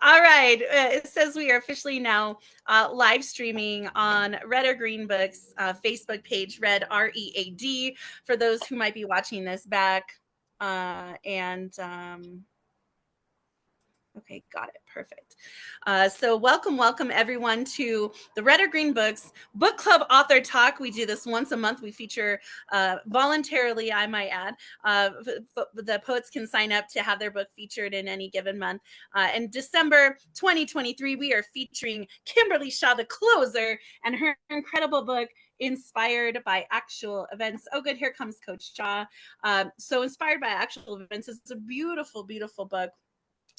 All right. It says we are officially now live streaming on Red or Green Books Facebook page, Red READ, for those who might be watching this back. And Okay, got it. Perfect. So welcome everyone to the Red or Green Books Book Club Author Talk. We do this once a month. We feature voluntarily, I might add, the poets can sign up to have their book featured in any given month. In December 2023, we are featuring Kimberly Shaw, the closer, and her incredible book, Inspired by Actual Events. Oh, good. Here comes Coach Shaw. So Inspired by Actual Events is a beautiful, beautiful book.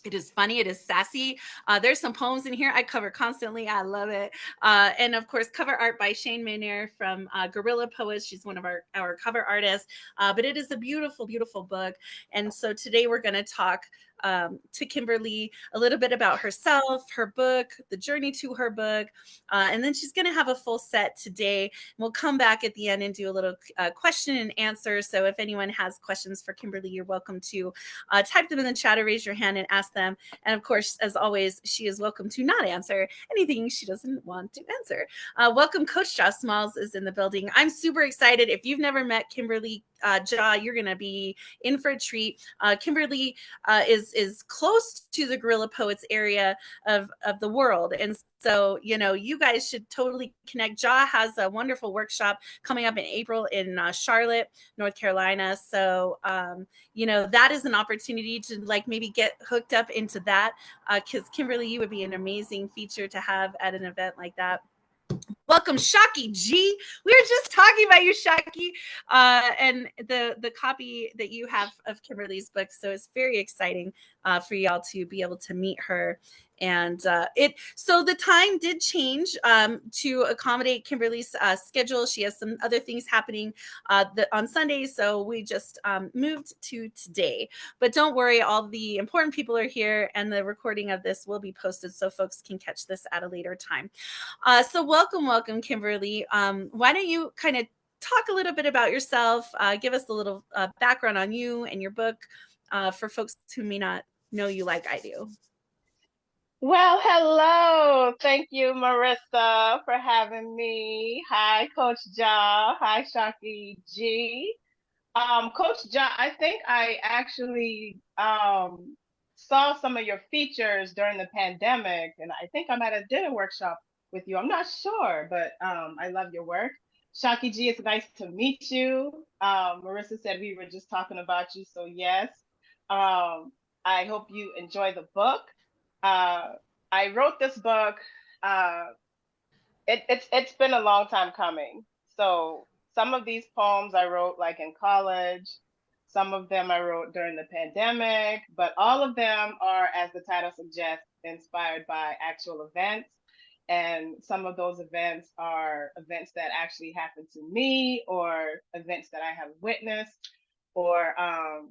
It is funny. It is sassy. There's some poems in here I cover constantly. I love it. And of course, cover art by Shane Mayner from Guerrilla Poets. She's one of our cover artists. But it is a beautiful, beautiful book. And so today we're going to talk to Kimberly a little bit about herself, her book, the journey to her book. And then she's going to have a full set today. We'll come back at the end and do a little question and answer. So if anyone has questions for Kimberly, you're welcome to type them in the chat or raise your hand and ask them. And of course, as always, she is welcome to not answer anything she doesn't want to answer. Welcome, Coach Josh Smalls is in the building. I'm super excited. If you've never met Kimberly Jaw, you're going to be in for a treat. Kimberly is close to the Guerrilla Poets area of the world. And so, you guys should totally connect. Jaw has a wonderful workshop coming up in April in Charlotte, North Carolina. So, that is an opportunity to maybe get hooked up into that. Because Kimberly, you would be an amazing feature to have at an event like that. Welcome, Shocky G. We were just talking about you, Shocky, and the copy that you have of Kimberly's book. So it's very exciting for y'all to be able to meet her. And so the time did change to accommodate Kimberly's schedule. She has some other things happening on Sundays, so we just moved to today. But don't worry, all the important people are here, and the recording of this will be posted so folks can catch this at a later time. So welcome, Kimberly. Why don't you kind of talk a little bit about yourself, give us a little background on you and your book for folks who may not know you like I do. Well, hello. Thank you, Marissa, for having me. Hi, Coach Ja. Hi, Shocky G. Coach Ja, I think I actually saw some of your features during the pandemic, and I think I might have did a workshop with you. I'm not sure, but I love your work. Shocky G, it's nice to meet you. Marissa said we were just talking about you, so yes. I hope you enjoy the book. I wrote this book. Uh, it's been a long time coming. So some of these poems I wrote like in college. Some of them I wrote during the pandemic, but all of them are, as the title suggests, inspired by actual events. And some of those events are events that actually happened to me, or events that I have witnessed, or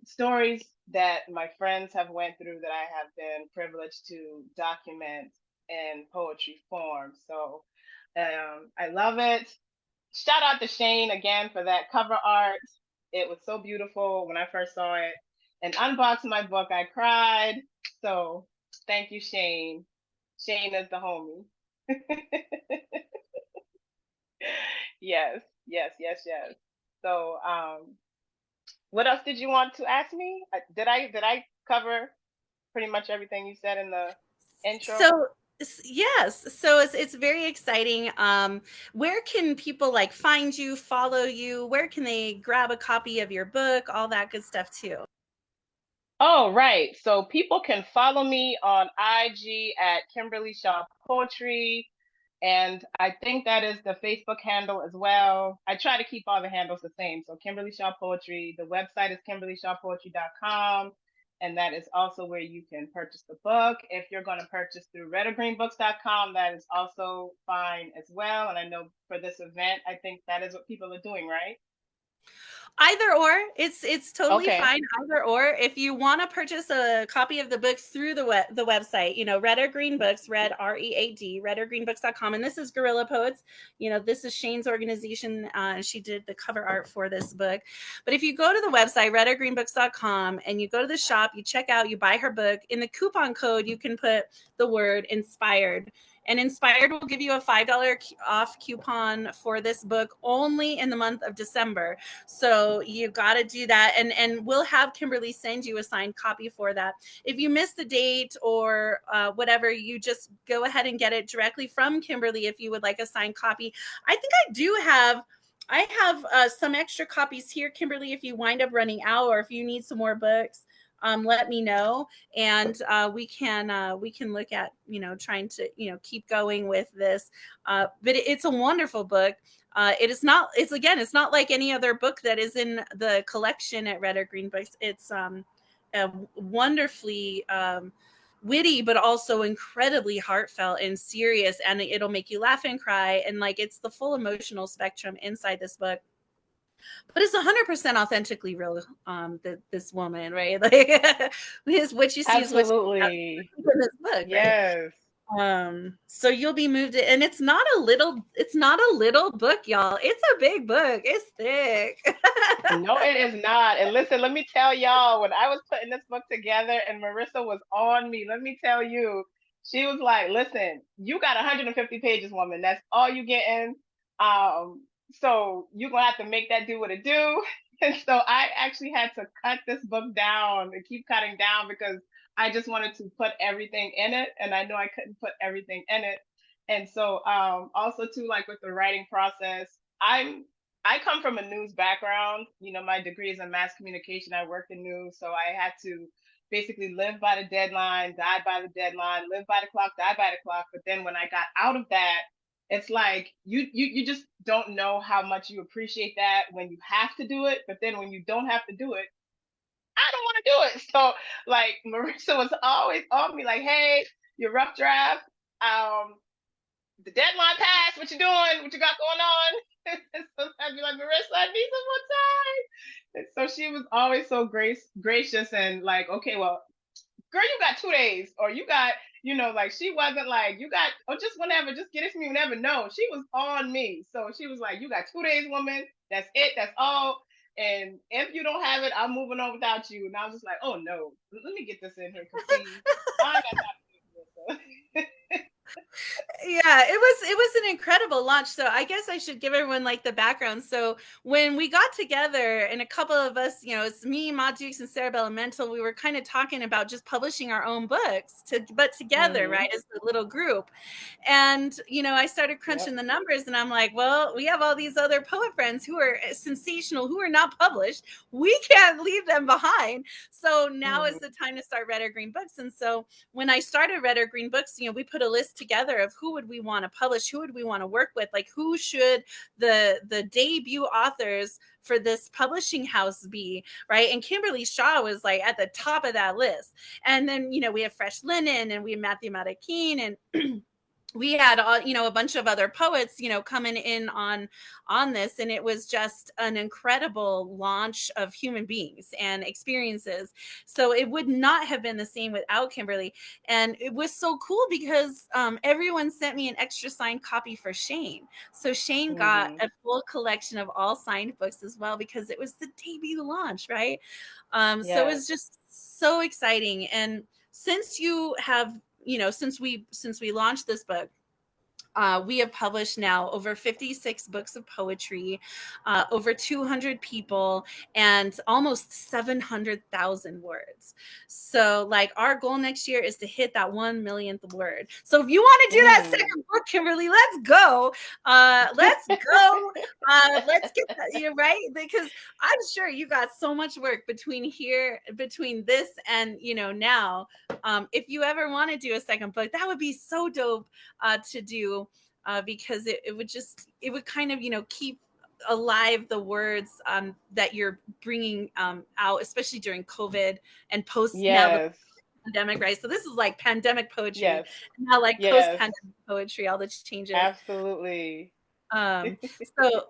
stories that my friends have went through that I have been privileged to document in poetry form. So I love it. Shout out to Shane again for that cover art. It was so beautiful when I first saw it. And unboxing my book, I cried. So thank you, Shane. Shane is the homie. Yes, yes. So what else did you want to ask me? Did I cover pretty much everything you said in the intro? So yes, so it's very exciting. Where can people find you, follow you? Where can they grab a copy of your book? All that good stuff too. Oh, right. So people can follow me on IG at Kimberly Shaw Poetry. And I think that is the Facebook handle as well. I try to keep all the handles the same. So Kimberly Shaw Poetry, the website is kimberlyshawpoetry.com. And that is also where you can purchase the book. If you're going to purchase through redogreenbooks.com, that is also fine as well. And I know for this event, I think that is what people are doing, right? Either or, it's totally Okay. fine. Either or, if you want to purchase a copy of the book through the website, Red or Green Books, Red READ, redorgreenbooks.com, and this is Guerrilla Poets. This is Shane's organization. She did the cover art for this book. But if you go to the website redorgreenbooks.com and you go to the shop, you check out, you buy her book. In the coupon code, you can put the word inspired. And Inspired will give you a $5 off coupon for this book only in the month of December. So you got to do that. And we'll have Kimberly send you a signed copy for that. If you miss the date or whatever, you just go ahead and get it directly from Kimberly if you would like a signed copy. I think I have some extra copies here, Kimberly, if you wind up running out or if you need some more books. Let me know, and we can look at trying to keep going with this. But it's a wonderful book. It's not like any other book that is in the collection at Red or Green Books. It's wonderfully witty, but also incredibly heartfelt and serious, and it'll make you laugh and cry, and like it's the full emotional spectrum inside this book. But it's 100% authentically real. This woman, right? Like, what you see is what Absolutely. you in this book, right? Yes. So you'll be moved, and it's not a little book, y'all. It's a big book. It's thick. No, it is not. And listen, let me tell y'all, when I was putting this book together and Marissa was on me, let me tell you, she was like, listen, you got 150 pages, woman. That's all you getting. So you're gonna have to make that do what it do. And so I actually had to cut this book down and keep cutting down because I just wanted to put everything in it. And I know I couldn't put everything in it. And so also too, like with the writing process, I come from a news background. My degree is in mass communication. I worked in news, so I had to basically live by the deadline, die by the deadline, live by the clock, die by the clock. But then when I got out of that, it's like you just don't know how much you appreciate that when you have to do it. But then when you don't have to do it, I don't want to do it. So like Marissa was always on me, like, hey, your rough draft. The deadline passed. What you doing? What you got going on? So I'd be like, Marissa, I need some more time. And so she was always so gracious and like, okay, well, girl, you got 2 days, or you got, like she wasn't like, you got, oh, just whenever, just get it to me whenever. No, she was on me. So she was like, you got 2 days, woman. That's it. That's all. And if you don't have it, I'm moving on without you. And I was just like, oh no, let me get this in here because see, I got time to do this. Yeah, it was an incredible launch. So I guess I should give everyone like the background. So when we got together, and a couple of us, it's me, Ma Dukes, and Sarah Elemental, we were kind of talking about just publishing our own books but together, Mm-hmm. right, as a little group. And I started crunching Yep. the numbers, and I'm like, well, we have all these other poet friends who are sensational, who are not published. We can't leave them behind. So now is Mm-hmm. the time to start Red or Green Books. And so when I started Red or Green Books, we put a list together of who would we want to publish, who would we want to work with, like who should the debut authors for this publishing house be, right? And Kimberly Shaw was like at the top of that list. And then we have Fresh Linen, and we have Matthew Madakeen, and we had a bunch of other poets coming in on this, and it was just an incredible launch of human beings and experiences. So it would not have been the same without Kimberly. And it was so cool because everyone sent me an extra signed copy for Shane. So Shane got Mm-hmm. a full collection of all signed books as well, because it was the debut launch, right? So it Yes. was just so exciting. And since you have since we launched this book, we have published now over 56 books of poetry, over 200 people, and almost 700,000 words. So, like, our goal next year is to hit that 1 millionth word. So, if you want to do that Mm. second book, Kimberly, let's go. Let's go. Let's get that, right? Because I'm sure you got so much work between this and now. If you ever want to do a second book, that would be so dope to do, because it would kind of keep alive the words that you're bringing out, especially during COVID and post now the Yes. pandemic, right? So this is like pandemic poetry, Yes. and now like post Yes. pandemic poetry, all the changes. Absolutely. Um, so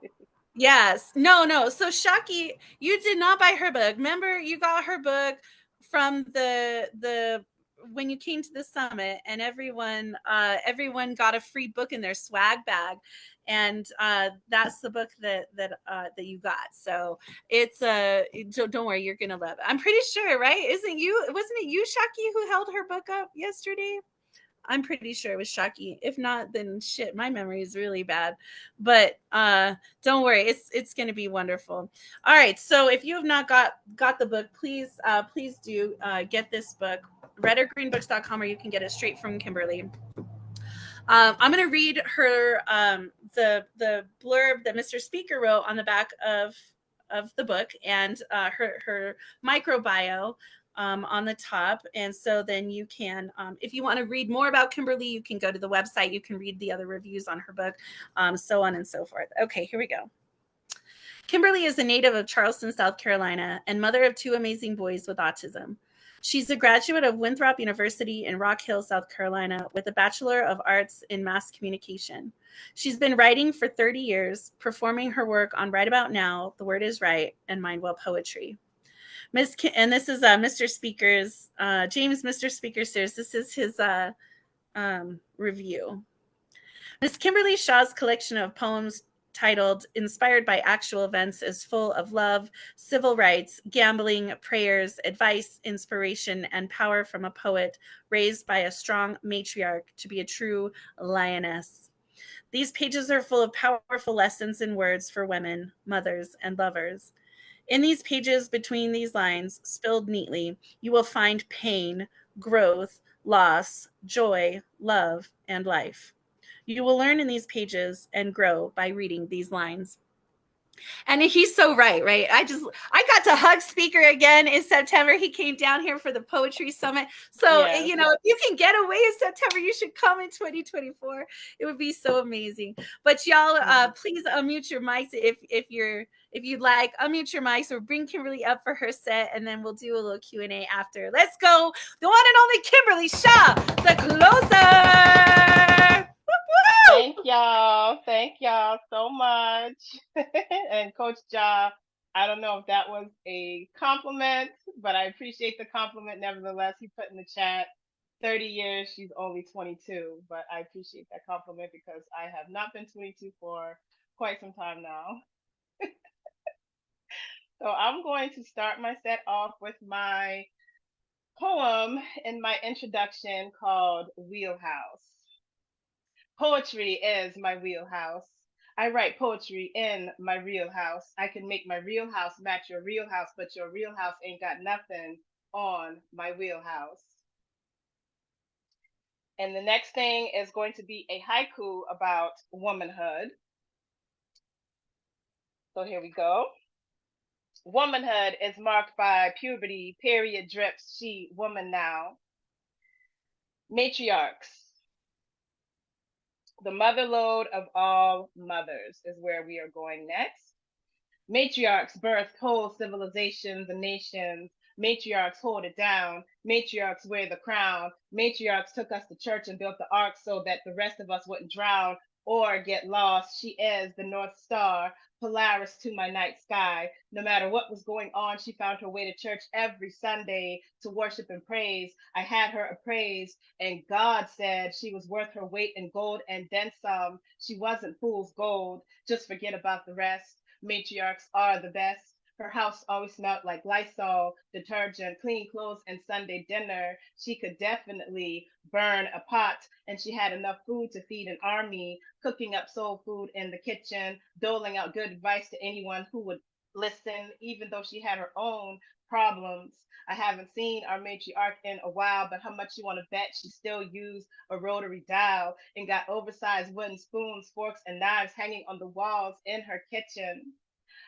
Yes. No, no. So Shaki, you did not buy her book. Remember, you got her book from the when you came to the summit, and everyone got a free book in their swag bag, and that's the book that you got. So it's don't worry, you're gonna love it. I'm pretty sure, right? Wasn't it you, Shaki, who held her book up yesterday? I'm pretty sure it was Shaki. If not, then shit, my memory is really bad. But don't worry, it's going to be wonderful. All right, so if you have not got the book, please do get this book, redorgreenbooks.com, or you can get it straight from Kimberly. I'm going to read her the blurb that Mr. Speaker wrote on the back of the book, and her micro bio on the top. And so then you can, if you want to read more about Kimberly, you can go to the website. You can read the other reviews on her book, so on and so forth. Okay, here we go. Kimberly is a native of Charleston, South Carolina, and mother of two amazing boys with autism. She's a graduate of Winthrop University in Rock Hill, South Carolina, with a Bachelor of Arts in Mass Communication. She's been writing for 30 years, performing her work on Right About Now, The Word Is Right, and Mindwell Poetry. And this is Mr. Speaker's, James Mr. Speaker says this is his review. Miss Kimberly Shaw's collection of poems titled Inspired by Actual Events is full of love, civil rights, gambling, prayers, advice, inspiration, and power from a poet raised by a strong matriarch to be a true lioness. These pages are full of powerful lessons in words for women, mothers, and lovers. In these pages between these lines, spilled neatly, you will find pain, growth, loss, joy, love, and life. You will learn in these pages and grow by reading these lines. And he's so right, right? I got to hug Speaker again in September. He came down here for the poetry summit. So, Yes. if you can get away in September, you should come in 2024. It would be so amazing. But y'all, please unmute your mics if you'd like. Unmute your mics or bring Kimberly up for her set, and then we'll do a little Q&A after. Let's go. The one and only Kimberly Shaw, the closer. Thank y'all. Thank y'all so much. And Coach Ja, I don't know if that was a compliment, but I appreciate the compliment nevertheless. He put in the chat 30 years, she's only 22, but I appreciate that compliment because I have not been 22 for quite some time now. So I'm going to start my set off with my poem in my introduction called Wheelhouse. Poetry is my wheelhouse. I write poetry in my real house. I can make my real house match your real house, but your real house ain't got nothing on my wheelhouse. And the next thing is going to be a haiku about womanhood. So here we go. Womanhood is marked by puberty, period drips, she, woman now. Matriarchs, the mother lode of all mothers is where we are going next. Matriarchs birthed whole civilizations and nations. Matriarchs hold it down. Matriarchs wear the crown. Matriarchs took us to church and built the ark so that the rest of us wouldn't drown or get lost. She is the North Star, Polaris to my night sky. No matter what was going on, she found her way to church every Sunday to worship and praise. I had her appraised, and God said she was worth her weight in gold and then some. She wasn't fool's gold. Just forget about the rest. Matriarchs are the best. Her house always smelled like Lysol, detergent, clean clothes, and Sunday dinner. She could definitely burn a pot, and she had enough food to feed an army, cooking up soul food in the kitchen, doling out good advice to anyone who would listen, even though she had her own problems. I haven't seen our matriarch in a while, but how much you want to bet she still used a rotary dial and got oversized wooden spoons, forks, and knives hanging on the walls in her kitchen.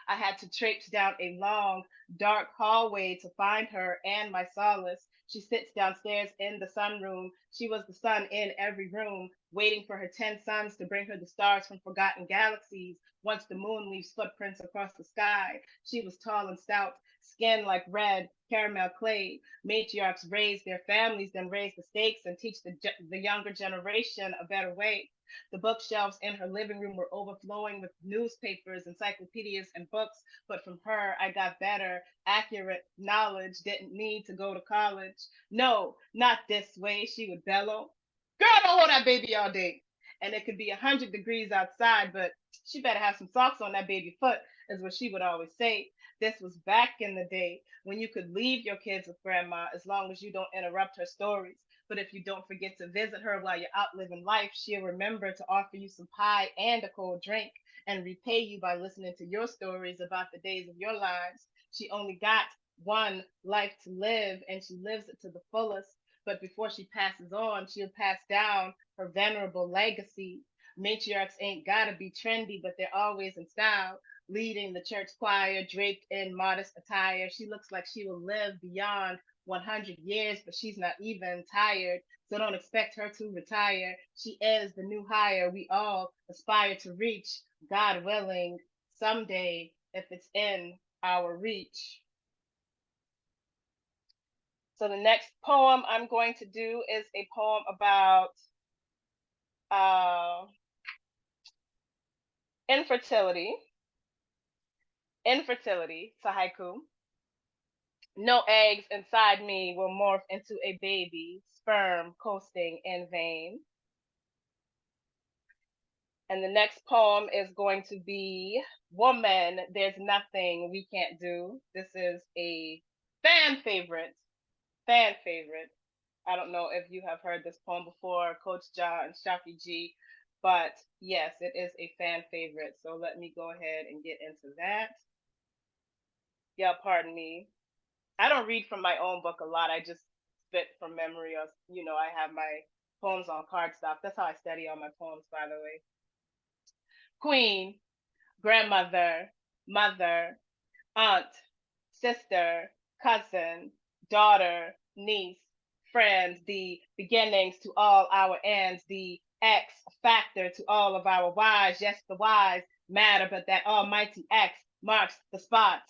I had to traipse down a long, dark hallway to find her and my solace. She sits downstairs in the sunroom. She was the sun in every room, waiting for her 10 sons to bring her the stars from forgotten galaxies, Once the moon leaves footprints across the sky, she was tall and stout, skin like red caramel clay. Matriarchs raise their families, then raise the stakes and teach the younger generation a better way. The bookshelves in her living room were overflowing with newspapers, encyclopedias, and books, but from her I got better, accurate knowledge, didn't need to go to college. No, not this way, she would bellow. Girl, don't hold that baby all day. And it could be 100 degrees outside, but she better have some socks on that baby foot, is what she would always say. This was back in the day when you could leave your kids with grandma as long as you don't interrupt her stories. But if you don't forget to visit her while you're out living life, she'll remember to offer you some pie and a cold drink and repay you by listening to your stories about the days of your lives. She only got one life to live and she lives it to the fullest. But before she passes on, she'll pass down her venerable legacy. Matriarchs ain't gotta be trendy, but they're always in style, leading the church choir draped in modest attire. She looks like she will live beyond 100 years, but she's not even tired. So don't expect her to retire. She is the new hire we all aspire to reach, God willing, someday if it's in our reach. So the next poem I'm going to do is a poem about uh, infertility. Infertility, it's a haiku. No eggs inside me will morph into a baby, sperm coasting in vain. And the next poem is going to be Woman, There's Nothing We Can't Do. This is a fan favorite. Fan favorite. I don't know if you have heard this poem before, Coach Ja and Shaki G, but yes, it is a fan favorite. So let me go ahead and get into that. Yeah, pardon me. I don't read from my own book a lot. I just spit from memory, or I have my poems on cardstock. That's how I study all my poems, by the way. Queen, grandmother, mother, aunt, sister, cousin, daughter, niece, friends, the beginnings to all our ends, the X factor to all of our Y's. Yes, the Y's matter, but that almighty X marks the spot.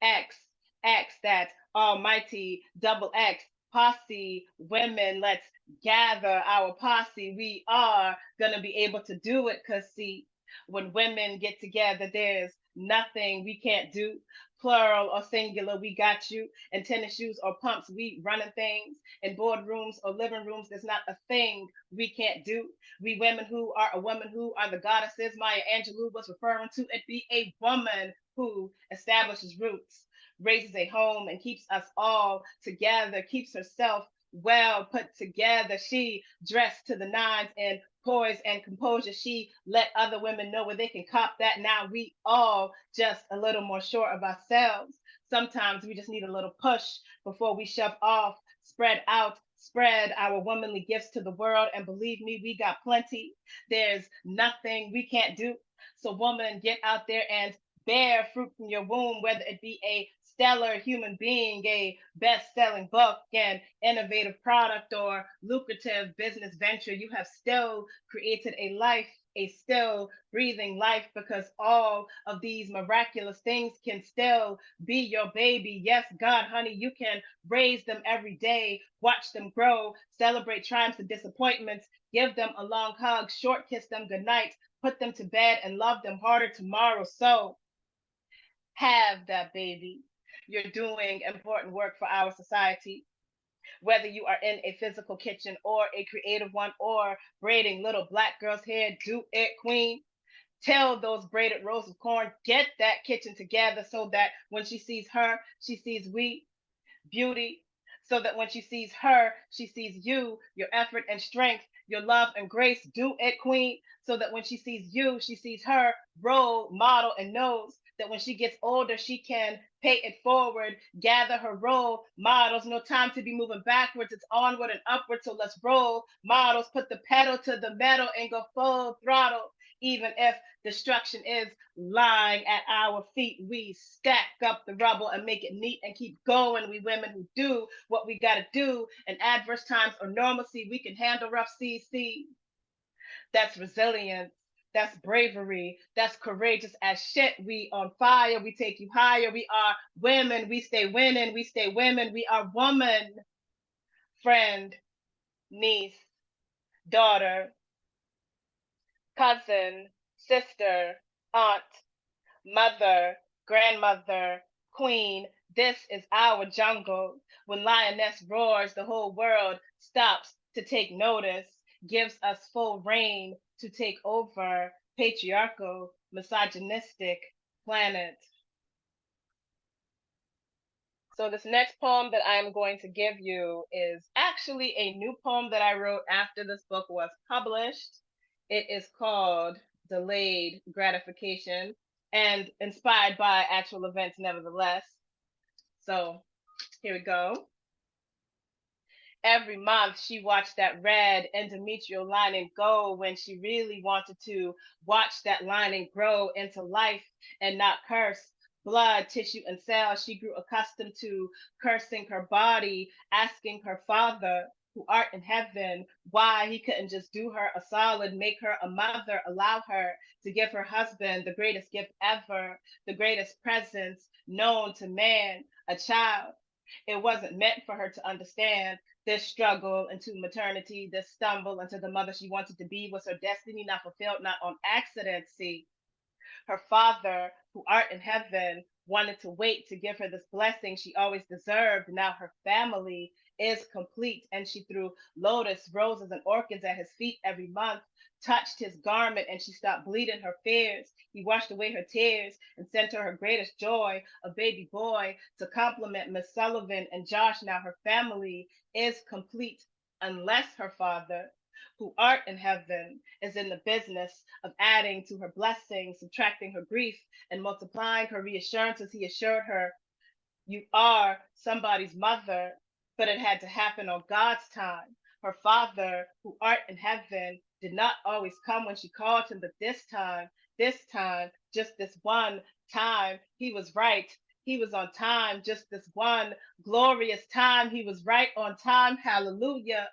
X, X, that almighty double X posse women. Let's gather our posse. We are going to be able to do it because, see, when women get together, there's nothing we can't do. Plural or singular, we got you. And tennis shoes or pumps, we running things. In boardrooms or living rooms, there's not a thing we can't do. We women who are a woman who are the goddesses Maya Angelou was referring to. It be a woman who establishes roots, raises a home, and keeps us all together, keeps herself well put together. She dressed to the nines in poise and composure. She let other women know where they can cop that. Now we all just a little more sure of ourselves. Sometimes we just need a little push before we shove off, spread out, spread our womanly gifts to the world. And believe me, we got plenty. There's nothing we can't do. So, woman, get out there and bear fruit from your womb, whether it be a stellar human being, a best-selling book, an innovative product, or lucrative business venture. You have still created a life, a still breathing life, because all of these miraculous things can still be your baby. Yes, God, honey, you can raise them every day, watch them grow, celebrate triumphs and disappointments, give them a long hug, short kiss them goodnight, put them to bed, and love them harder tomorrow. So have that baby. You're doing important work for our society. Whether you are in a physical kitchen or a creative one or braiding little black girl's hair, do it, queen. Tell those braided rows of corn, get that kitchen together so that when she sees her, she sees we, beauty, so that when she sees her, she sees you, your effort and strength, your love and grace. Do it, queen, so that when she sees you, she sees her, role model, and knows that when she gets older, she can pay it forward, gather her role models. No time to be moving backwards. It's onward and upward. So let's roll models, put the pedal to the metal and go full throttle. Even if destruction is lying at our feet, we stack up the rubble and make it neat and keep going. We women who do what we got to do in adverse times or normalcy, we can handle rough seas. See, that's resilience. That's bravery. That's courageous as shit. We on fire. We take you higher. We are women. We stay winning. We stay women. We are woman, friend, niece, daughter, cousin, sister, aunt, mother, grandmother, queen. This is our jungle. When lioness roars, the whole world stops to take notice, gives us full reign to take over patriarchal, misogynistic planet. So this next poem that I'm going to give you is actually a new poem that I wrote after this book was published. It is called Delayed Gratification and inspired by actual events nevertheless. So here we go. Every month she watched that red endometrial lining go when she really wanted to watch that lining grow into life and not curse blood, tissue, and cells. She grew accustomed to cursing her body, asking her father, who art in heaven, why he couldn't just do her a solid, make her a mother, allow her to give her husband the greatest gift ever, the greatest presence known to man, a child. It wasn't meant for her to understand this struggle into maternity, this stumble into the mother she wanted to be was her destiny not fulfilled, not on accident. See, her father, who art in heaven, wanted to wait to give her this blessing she always deserved. Now her family is complete, and she threw lotus, roses, and orchids at his feet every month, touched his garment, and she stopped bleeding her fears. He washed away her tears and sent her greatest joy, a baby boy, to compliment Miss Sullivan and Josh. Now her family is complete, unless her father, who art in heaven, is in the business of adding to her blessings, subtracting her grief, and multiplying her reassurances. He assured her, you are somebody's mother, but it had to happen on God's time. Her father, who art in heaven, did not always come when she called him, but this time, just this one time, he was right. He was on time, just this one glorious time. He was right on time. Hallelujah,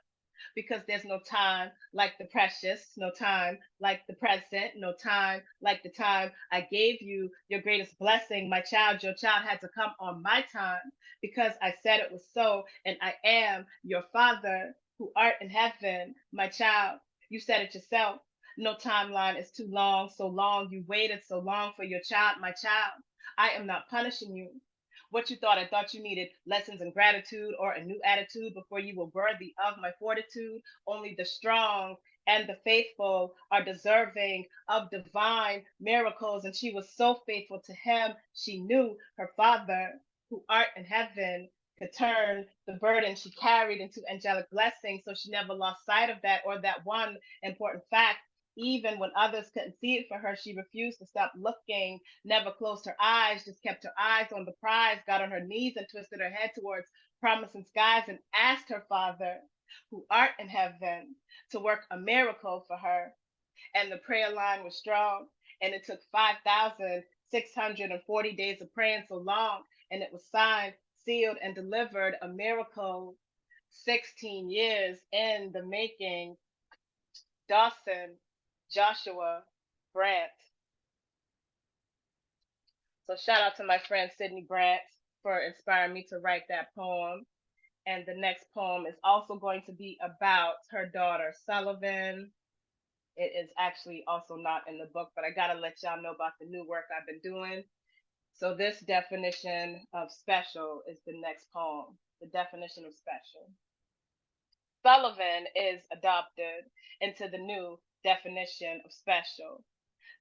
because there's no time like the precious, no time like the present, no time like the time I gave you your greatest blessing, my child. Your child had to come on my time because I said it was so, and I am your father who art in heaven, my child. You said it yourself. No timeline is too long, so long you waited so long for your child, my child. I am not punishing you. What you thought, I thought you needed lessons in gratitude or a new attitude before you were worthy of my fortitude. Only the strong and the faithful are deserving of divine miracles. And she was so faithful to him, she knew her father, who art in heaven, could turn the burden she carried into angelic blessings. So she never lost sight of that, or that one important fact. Even when others couldn't see it for her, she refused to stop looking, never closed her eyes, just kept her eyes on the prize, got on her knees and twisted her head towards promising skies and asked her father, who art in heaven, to work a miracle for her. And the prayer line was strong, and it took 5,640 days of praying so long, and it was signed, sealed, and delivered, a miracle. 16 years in the making. Dawson Joshua Brandt. So shout out to my friend Sydney Brandt for inspiring me to write that poem. And the next poem is also going to be about her daughter Sullivan. It is actually also not in the book, but I gotta let y'all know about the new work I've been doing. So this definition of special is the next poem. The definition of special. Sullivan is adopted into the new definition of special.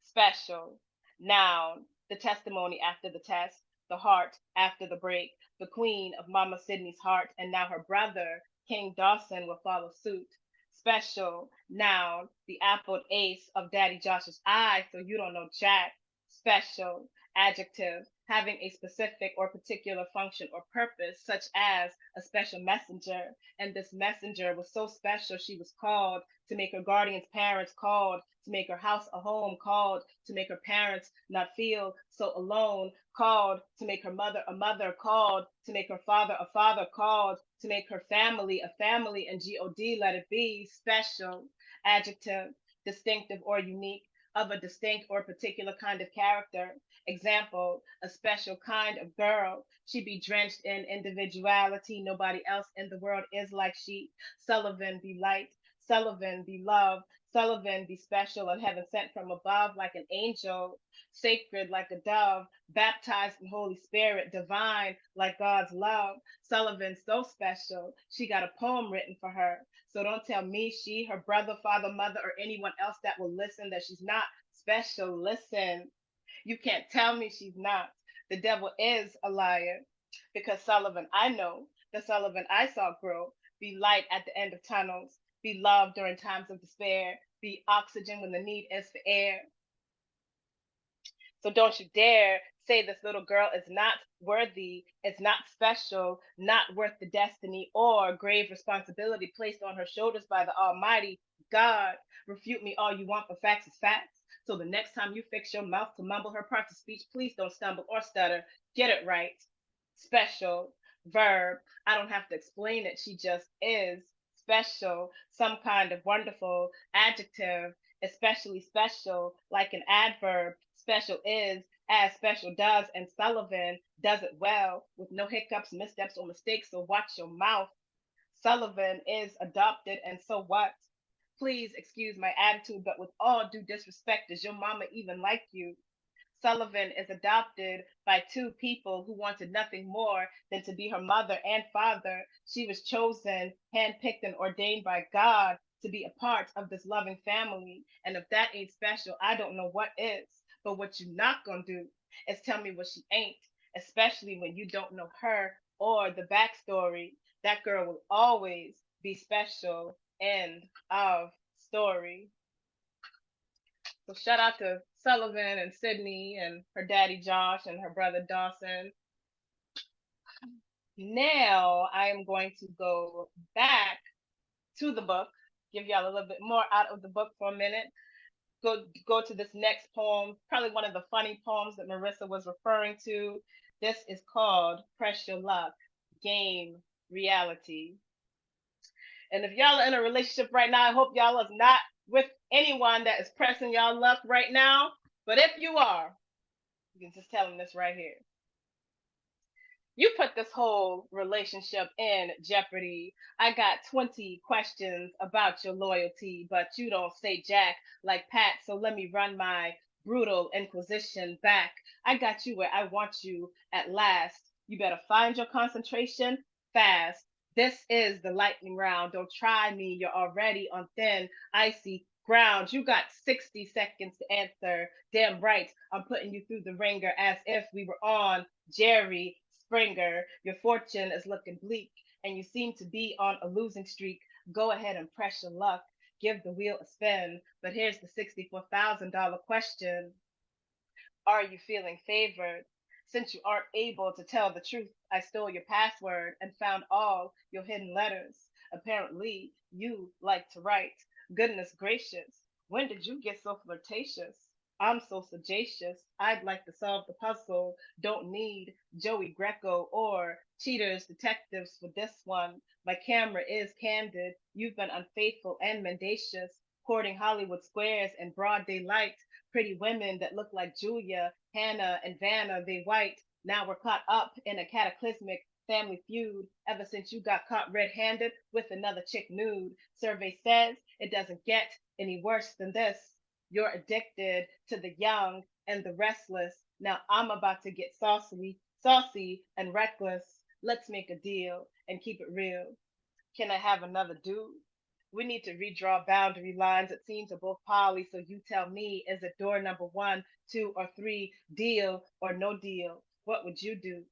Special, noun, the testimony after the test, the heart after the break, the queen of Mama Sydney's heart, and now her brother, King Dawson, will follow suit. Special, noun, the appled ace of Daddy Josh's eye, so you don't know Jack. Special, adjective, having a specific or particular function or purpose, such as a special messenger. And this messenger was so special, she was called to make her guardian's parents, called to make her house a home, called to make her parents not feel so alone, called to make her mother a mother, called to make her father a father, called to make her family a family, and God let it be. Special, adjective, distinctive or unique, of a distinct or particular kind of character. Example, a special kind of girl. She be drenched in individuality. Nobody else in the world is like she. Sullivan be light. Sullivan be love. Sullivan be special and heaven sent from above like an angel, sacred like a dove, baptized in Holy Spirit, divine like God's love. Sullivan's so special. She got a poem written for her. So don't tell me, she, her brother, father, mother, or anyone else that will listen that she's not special. Listen, you can't tell me she's not. The devil is a liar. Because Sullivan, I know, the Sullivan I saw grow, be light at the end of tunnels, be love during times of despair, be oxygen when the need is for air. So don't you dare say this little girl is not worthy, is not special, not worth the destiny or grave responsibility placed on her shoulders by the Almighty God. Refute me all you want, but facts is facts. So the next time you fix your mouth to mumble her parts of speech, please don't stumble or stutter. Get it right. Special verb. I don't have to explain it. She just is special. Some kind of wonderful adjective, especially special, like an adverb. Special is as special does, and Sullivan does it well with no hiccups, missteps, or mistakes. So watch your mouth. Sullivan is adopted, and so what? Please excuse my attitude, but with all due disrespect, does your mama even like you? Sullivan is adopted by two people who wanted nothing more than to be her mother and father. She was chosen, handpicked, and ordained by God to be a part of this loving family. And if that ain't special, I don't know what is. But what you not gonna do is tell me what she ain't, especially when you don't know her or the backstory. That girl will always be special. End of story. So shout out to Sullivan and Sydney and her daddy Josh and her brother Dawson. Now I am going to go back to the book, give y'all a little bit more out of the book for a minute. Go to this next poem, probably one of the funny poems that Marissa was referring to. This is called Press Your Luck, Game Reality. And if y'all are in a relationship right now, I hope y'all is not with anyone that is pressing y'all luck right now. But if you are, you can just tell them this right here. You put this whole relationship in jeopardy. I got 20 questions about your loyalty, but you don't say jack like Pat, so let me run my brutal inquisition back. I got you where I want you at last. You better find your concentration fast. This is the lightning round. Don't try me. You're already on thin, icy ground. You got 60 seconds to answer. Damn right, I'm putting you through the ringer as if we were on Jerry Springer. Your fortune is looking bleak, and you seem to be on a losing streak. Go ahead and press your luck. Give the wheel a spin. But here's the $64,000 question. Are you feeling favored? Since you aren't able to tell the truth, I stole your password and found all your hidden letters. Apparently, you like to write. Goodness gracious, when did you get so flirtatious? I'm so sagacious. I'd like to solve the puzzle. Don't need Joey Greco or cheaters detectives for this one. My camera is candid. You've been unfaithful and mendacious, courting Hollywood squares in broad daylight. Pretty women that look like Julia, Hannah, and Vanna, they white. Now we're caught up in a cataclysmic family feud ever since you got caught red handed with another chick nude. Survey says it doesn't get any worse than this. You're addicted to the young and the restless. Now I'm about to get saucy and reckless. Let's make a deal and keep it real. Can I have another dude? We need to redraw boundary lines. It seems are both poly, so you tell me, is it door number one, two, or three, deal or no deal? What would you do?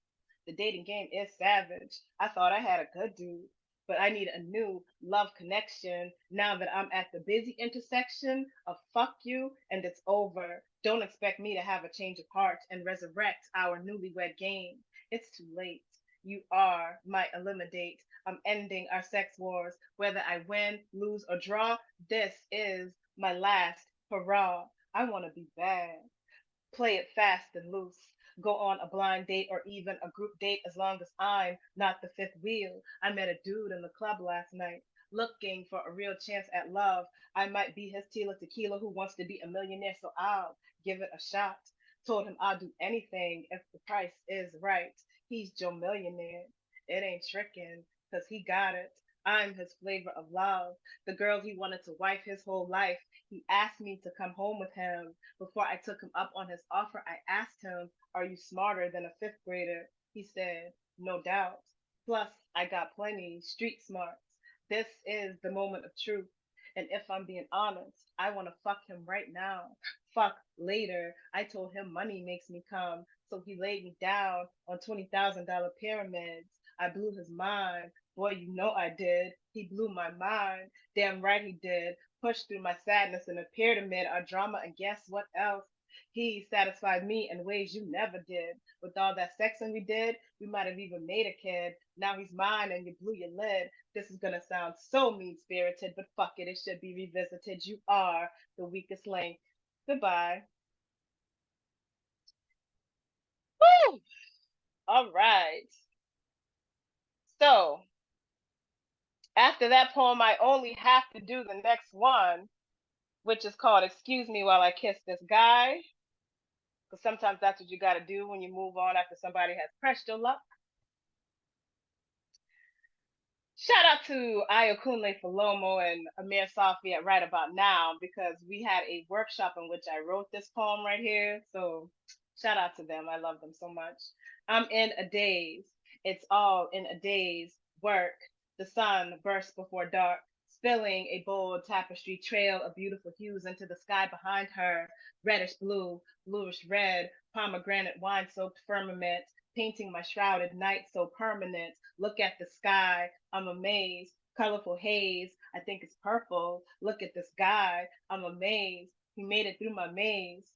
The dating game is savage. I thought I had a good dude, but I need a new love connection now that I'm at the busy intersection of fuck you and it's over. Don't expect me to have a change of heart and resurrect our newlywed game. It's too late. You are my eliminate. I'm ending our sex wars. Whether I win, lose, or draw, this is my last hurrah. I want to be bad. Play it fast and loose. Go on a blind date or even a group date as long as I'm not the fifth wheel. I met a dude in the club last night. looking for a real chance at love. I might be his Tila Tequila who wants to be a millionaire, so I'll give it a shot. Told him I'll do anything if the price is right. He's Joe Millionaire. It ain't tricking, 'cause he got it. I'm his flavor of love, the girl he wanted to wife his whole life. He asked me to come home with him. Before I took him up on his offer, I asked him, "Are you smarter than a fifth grader?" He said, "No doubt. Plus, I got plenty street smarts." This is the moment of truth. And if I'm being honest, I want to fuck him right now. Fuck later. I told him money makes me come. So he laid me down on $20,000 pyramids. I blew his mind. Boy, you know I did. He blew my mind. Damn right he did. Pushed through my sadness in a pyramid, our drama, and guess what else? He satisfied me in ways you never did. With all that sexing we did, we might have even made a kid. Now he's mine and you blew your lid. This is gonna sound so mean spirited, but fuck it, it should be revisited. You are the weakest link. Goodbye. Woo! All right. So, after that poem, I only have to do the next one, which is called Excuse Me While I Kiss This Guy. Because sometimes that's what you gotta do when you move on after somebody has pressed your luck. Shout out to Ayakunle Falomo and Amir Safi at Right About Now because we had a workshop in which I wrote this poem right here. So shout out to them. I love them so much. I'm in a daze. It's all in a daze. Work. The sun bursts before dark, spilling a bold tapestry trail of beautiful hues into the sky behind her. Reddish blue, bluish red, pomegranate wine soaked firmament, painting my shrouded night so permanent. Look at the sky, I'm amazed. Colorful haze, I think it's purple. Look at this guy, I'm amazed. He made it through my maze.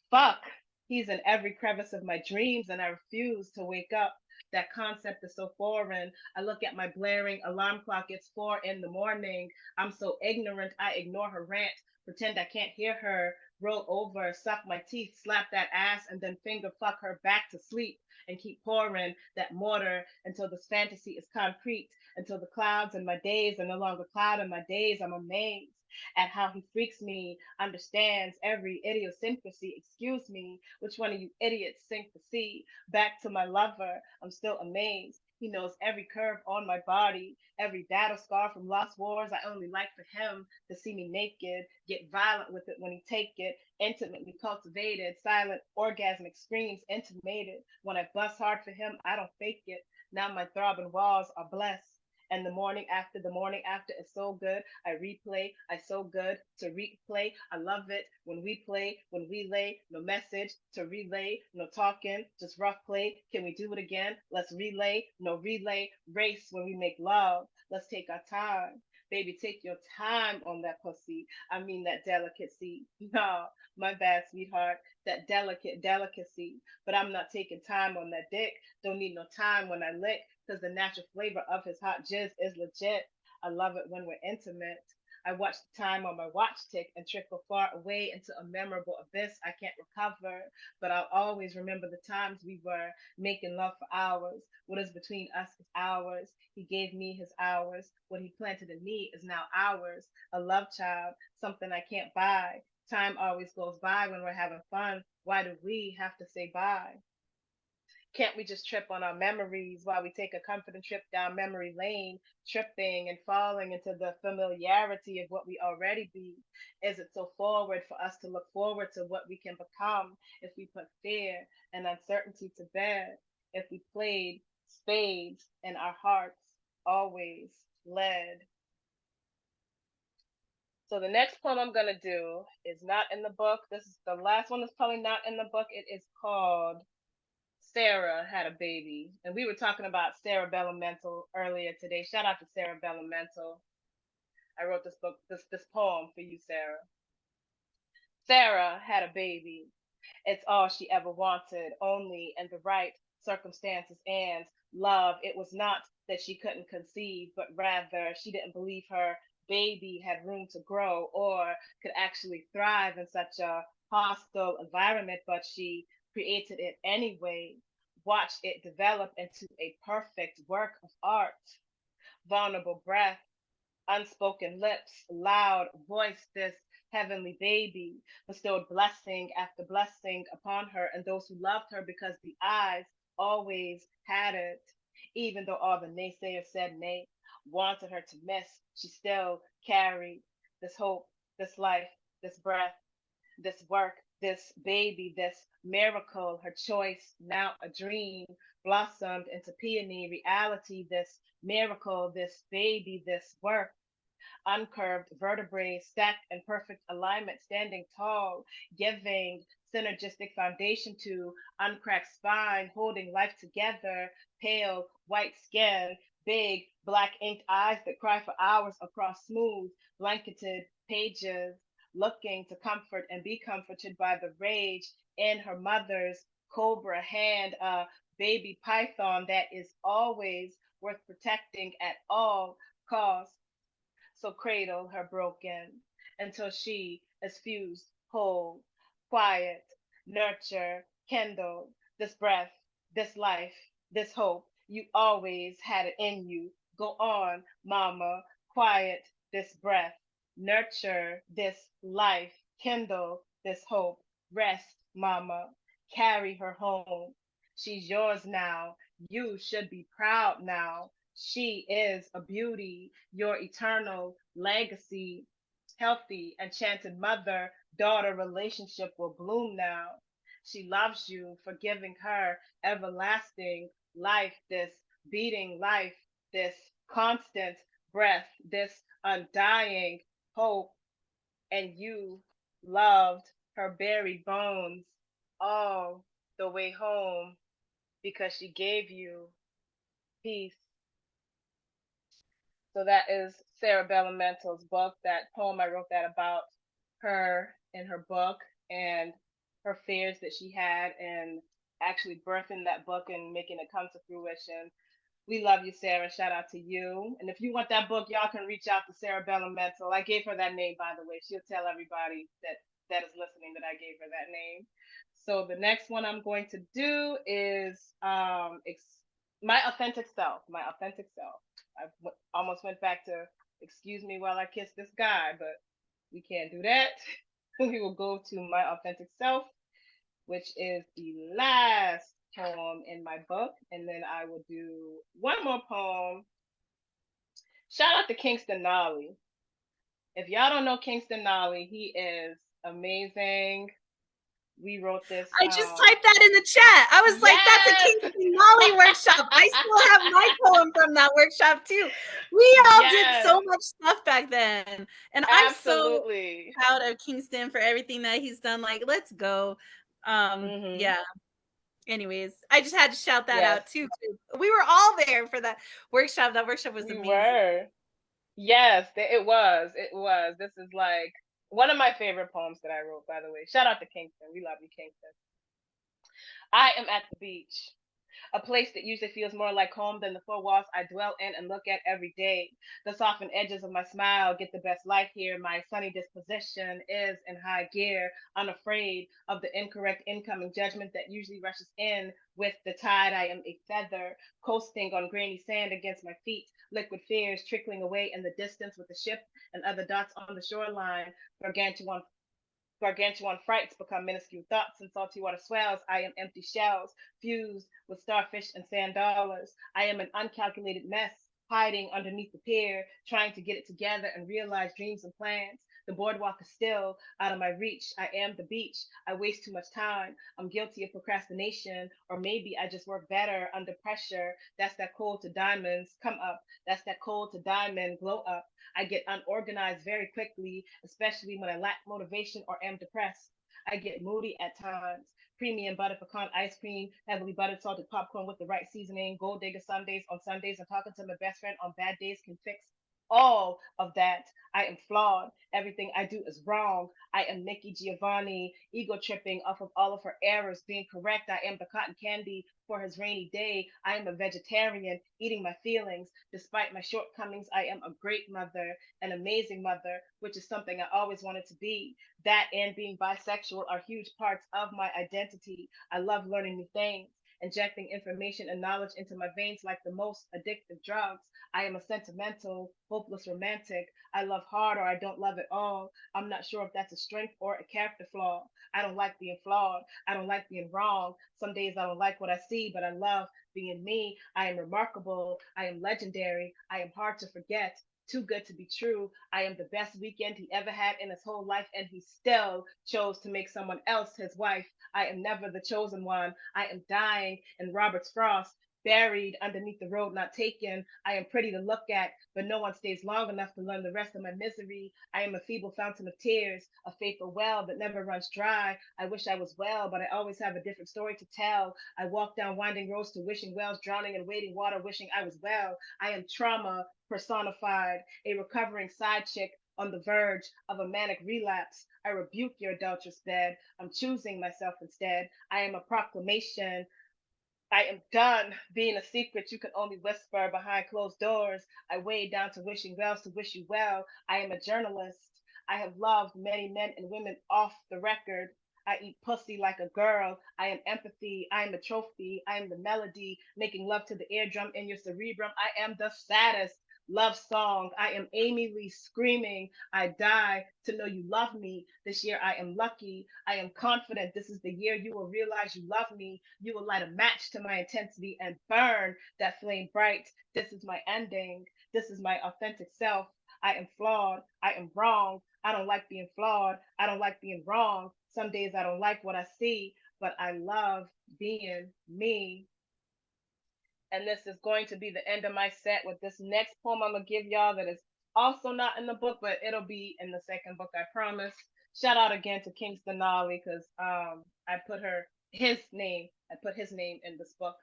Fuck, he's in every crevice of my dreams and I refuse to wake up. That concept is so foreign. I look at my blaring alarm clock, it's 4 in the morning. I'm so ignorant, I ignore her rant, pretend I can't hear her, roll over, suck my teeth, slap that ass, and then finger fuck her back to sleep and keep pouring that mortar until this fantasy is concrete, until the clouds in my days are no longer cloud in my days. I'm amazed at how he freaks me, understands every idiosyncrasy. Excuse me, which one of you idiots sink the sea? Back to my lover, I'm still amazed. He knows every curve on my body, every battle scar from lost wars. I only like for him to see me naked, get violent with it when he take it, intimately cultivated, silent orgasmic screams intimated. When I bust hard for him, I don't fake it. Now my throbbing walls are blessed. And the morning after is so good. I replay, I so good to replay. I love it when we play, when we lay, no message to relay, no talking, just rough play. Can we do it again? Let's relay, no relay, race when we make love. Let's take our time. Baby, take your time on that pussy. I mean that delicacy. No, my bad, sweetheart. That delicate delicacy. But I'm not taking time on that dick. Don't need no time when I lick, because the natural flavor of his hot jizz is legit. I love it when we're intimate. I watch the time on my watch tick and trickle far away into a memorable abyss I can't recover. But I'll always remember the times we were making love for hours. What is between us is ours. He gave me his hours. What he planted in me is now ours. A love child, something I can't buy. Time always goes by when we're having fun. Why do we have to say bye? Can't we just trip on our memories while we take a comforting trip down memory lane, tripping and falling into the familiarity of what we already be? Is it so forward for us to look forward to what we can become if we put fear and uncertainty to bed? If we played spades and our hearts always led? So the next poem I'm gonna do is not in the book. This is the last one that's probably not in the book. It is called Sarah Had a Baby. And we were talking about Sarah Bellomental earlier today. Shout out to Sarah Bellomental. I wrote this poem for you, Sarah. Sarah had a baby. It's all she ever wanted, only in the right circumstances and love. It was not that she couldn't conceive, but rather she didn't believe her baby had room to grow or could actually thrive in such a hostile environment, but she created it anyway, watched it develop into a perfect work of art. Vulnerable breath, unspoken lips, loud voice, this heavenly baby bestowed blessing after blessing upon her and those who loved her because the eyes always had it. Even though all the naysayers said nay, wanted her to miss, she still carried this hope, this life, this breath, this work, this baby, this miracle, her choice, now a dream, blossomed into peony reality, this miracle, this baby, this work, uncurved vertebrae stacked in perfect alignment, standing tall, giving synergistic foundation to uncracked spine, holding life together, pale white skin, big black inked eyes that cry for hours across smooth blanketed pages, looking to comfort and be comforted by the rage in her mother's cobra hand, a baby python that is always worth protecting at all costs. So cradle her broken until she is fused, whole, quiet, nurture, kindle this breath, this life, this hope. You always had it in you. Go on, mama, quiet this breath, nurture this life, kindle this hope. Rest, mama, carry her home. She's yours now. You should be proud now. She is a beauty, your eternal legacy. Healthy, enchanted mother daughter relationship will bloom now. She loves you for giving her everlasting life, this beating life, this constant breath, this undying hope. And you loved her buried bones all the way home because she gave you peace. So that is Sarah Bellamentals' book. That poem, I wrote that about her in her book and her fears that she had and actually birthing that book and making it come to fruition. We love you, Sarah. Shout out to you. And if you want that book, y'all can reach out to Sarah Bellamental. I gave her that name, by the way. She'll tell everybody that is listening that I gave her that name. So the next one I'm going to do is my authentic self. My authentic self. Almost went back to excuse me while I kiss this guy, but we can't do that. We will go to my authentic self, which is the last poem in my book, and then I will do one more poem. Shout out to Kingston Nolly. If y'all don't know Kingston Nolly, he is amazing. We wrote this. I just typed that in the chat. I was like, that's a Yes. Kingston Molly workshop. I still have my poem from that workshop too. We all did Yes. so much stuff back then. And I'm so Absolutely. proud of Kingston for everything that he's done. Like, let's go. Mhm. Yeah. Anyways, I just had to shout that Yes, out too. We were all there for that workshop. That workshop was we amazing. were. Yes, it was. It was. This is like one of my favorite poems that I wrote, by the way. Shout out to Kingston. We love you, Kingston. I am at the beach, a place that usually feels more like home than the four walls I dwell in and look at every day. The softened edges of my smile get the best light here. My sunny disposition is in high gear, unafraid of the incorrect incoming judgment that usually rushes in with the tide. I am a feather, coasting on grainy sand against my feet, liquid fears trickling away in the distance with the ship and other dots on the shoreline, gargantuan Gargantuan frights become minuscule thoughts and salty water swells. I am empty shells, fused with starfish and sand dollars. I am an uncalculated mess, hiding underneath the pier, trying to get it together and realize dreams and plans. The boardwalk is still out of my reach. I am the beach. I waste too much time. I'm guilty of procrastination, or maybe I just work better under pressure. That's that coal to diamonds come up. That's that coal to diamond glow up. I get unorganized very quickly, especially when I lack motivation or am depressed. I get moody at times. Premium butter pecan ice cream, heavily buttered salted popcorn with the right seasoning, gold digger Sundays on Sundays, and talking to my best friend on bad days can fix all of that. I am flawed. Everything I do is wrong. I am Nikki Giovanni, ego tripping off of all of her errors, being correct. I am the cotton candy for his rainy day. I am a vegetarian, eating my feelings. Despite my shortcomings, I am a great mother, an amazing mother, which is something I always wanted to be. That and being bisexual are huge parts of my identity. I love learning new things injecting information and knowledge into my veins like the most addictive drugs. I am a sentimental, hopeless romantic. I love hard or I don't love at all. I'm not sure if that's a strength or a character flaw. I don't like being flawed. I don't like being wrong. Some days I don't like what I see, but I love being me. I am remarkable. I am legendary. I am hard to forget. Too good to be true. I am the best weekend he ever had in his whole life, and he still chose to make someone else his wife. I am never the chosen one. I am dying in Robert's frost, buried underneath the road not taken. I am pretty to look at, but no one stays long enough to learn the rest of my misery. I am a feeble fountain of tears, a faithful well that never runs dry. I wish I was well, but I always have a different story to tell. I walk down winding roads to wishing wells, drowning in waiting water, wishing I was well. I am trauma personified, a recovering side chick on the verge of a manic relapse. I rebuke your adulterous bed. I'm choosing myself instead. I am a proclamation. I am done being a secret you can only whisper behind closed doors. I weigh down to wishing wells to wish you well. I am a journalist. I have loved many men and women off the record. I eat pussy like a girl. I am empathy. I am a trophy. I am the melody, making love to the eardrum in your cerebrum. I am the saddest love song. I am Amy Lee screaming, I die to know you love me. This year I am lucky. I am confident this is the year you will realize you love me. You will light a match to my intensity and burn that flame bright. This is my ending. This is my authentic self. I am flawed. I am wrong. I don't like being flawed. I don't like being wrong. Some days I don't like what I see, but I love being me. And this is going to be the end of my set with this next poem I'm gonna give y'all that is also not in the book, but it'll be in the second book, I promise. Shout out again to Kingston Nolly because I put his name in this book.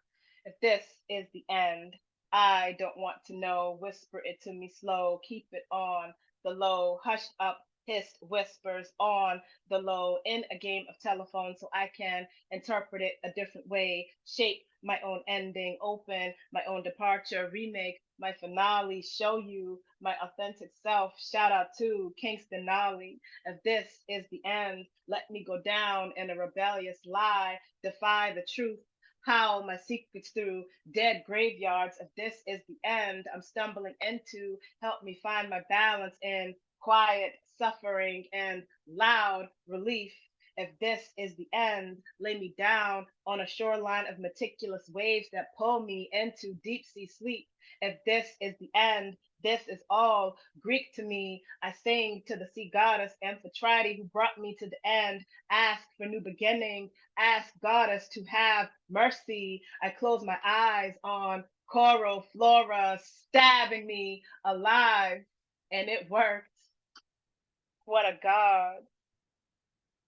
If this is the end, I don't want to know. Whisper it to me slow. Keep it on the low. Hushed up hissed whispers on the low in a game of telephone so I can interpret it a different way, shape my own ending, open my own departure, remake my finale, show you my authentic self. Shout out to Kingston Nolly. If this is the end, let me go down in a rebellious lie, defy the truth. How my secrets through dead graveyards. If this is the end, I'm stumbling into. Help me find my balance in quiet suffering and loud relief. If this is the end, lay me down on a shoreline of meticulous waves that pull me into deep sea sleep. If this is the end, this is all Greek to me. I sing to the sea goddess Amphitrite who brought me to the end. Ask for new beginning. Ask goddess to have mercy. I close my eyes on coral flora stabbing me alive, and it worked. What a god.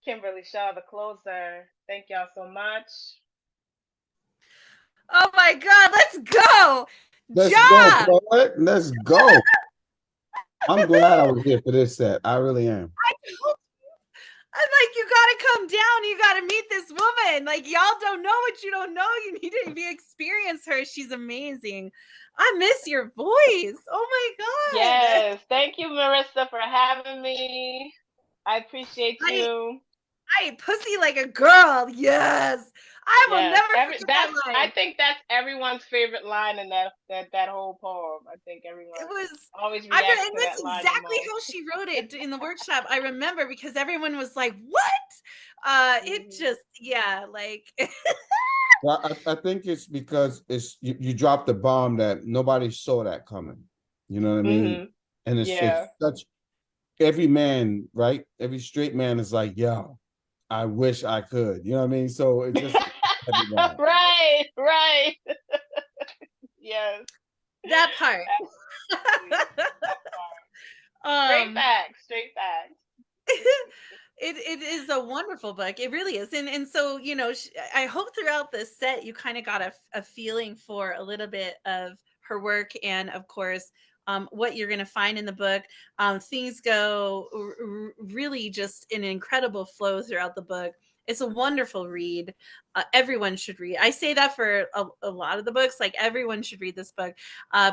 Kimberly Shaw, the closer. Thank y'all so much. Oh my God, let's go. Let's go, Ja! poet. Let's go. I'm glad I was here for this set. I really am. I'm like, you gotta come down. You gotta meet this woman. Like, y'all don't know what you don't know. You need to be experience her. She's amazing. I miss your voice. Oh my God. Yes. Thank you, Marissa, for having me. I appreciate I you. I ate pussy like a girl. Yes. I will Yes. never forget that I line. think that's everyone's favorite line in that whole poem. I think It everyone was always I reacts and to that that's line the exactly most. how she wrote it in the workshop. I remember because everyone was like, "What?" It Mm-hmm. just yeah, like Well, I think it's because you dropped a bomb that nobody saw that coming. You know what I mean? Mm-hmm. And it's Yeah. such every man, right? Every straight man is like, yo, I wish I could. You know what I mean? So it just everybody. Right. Right. Yes. that part. Absolutely. Straight um facts. Straight facts. it is a wonderful book. It really is. And so, I hope throughout this set you kind of got a feeling for a little bit of her work and of course what you're going to find in the book. Things go really just an incredible flow throughout the book. It's a wonderful read. Everyone should read. I say that for a lot of the books. Like everyone should read this book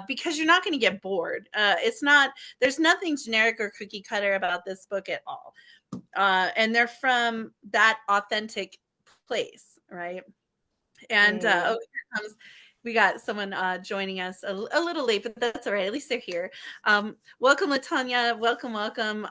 because you're not going to get bored. It's not. There's nothing generic or cookie cutter about this book at all. And they're from that authentic place, right? And oh, here comes, we got someone joining us a little late, but that's all right. At least they're here. Welcome, Latanya. Welcome, welcome.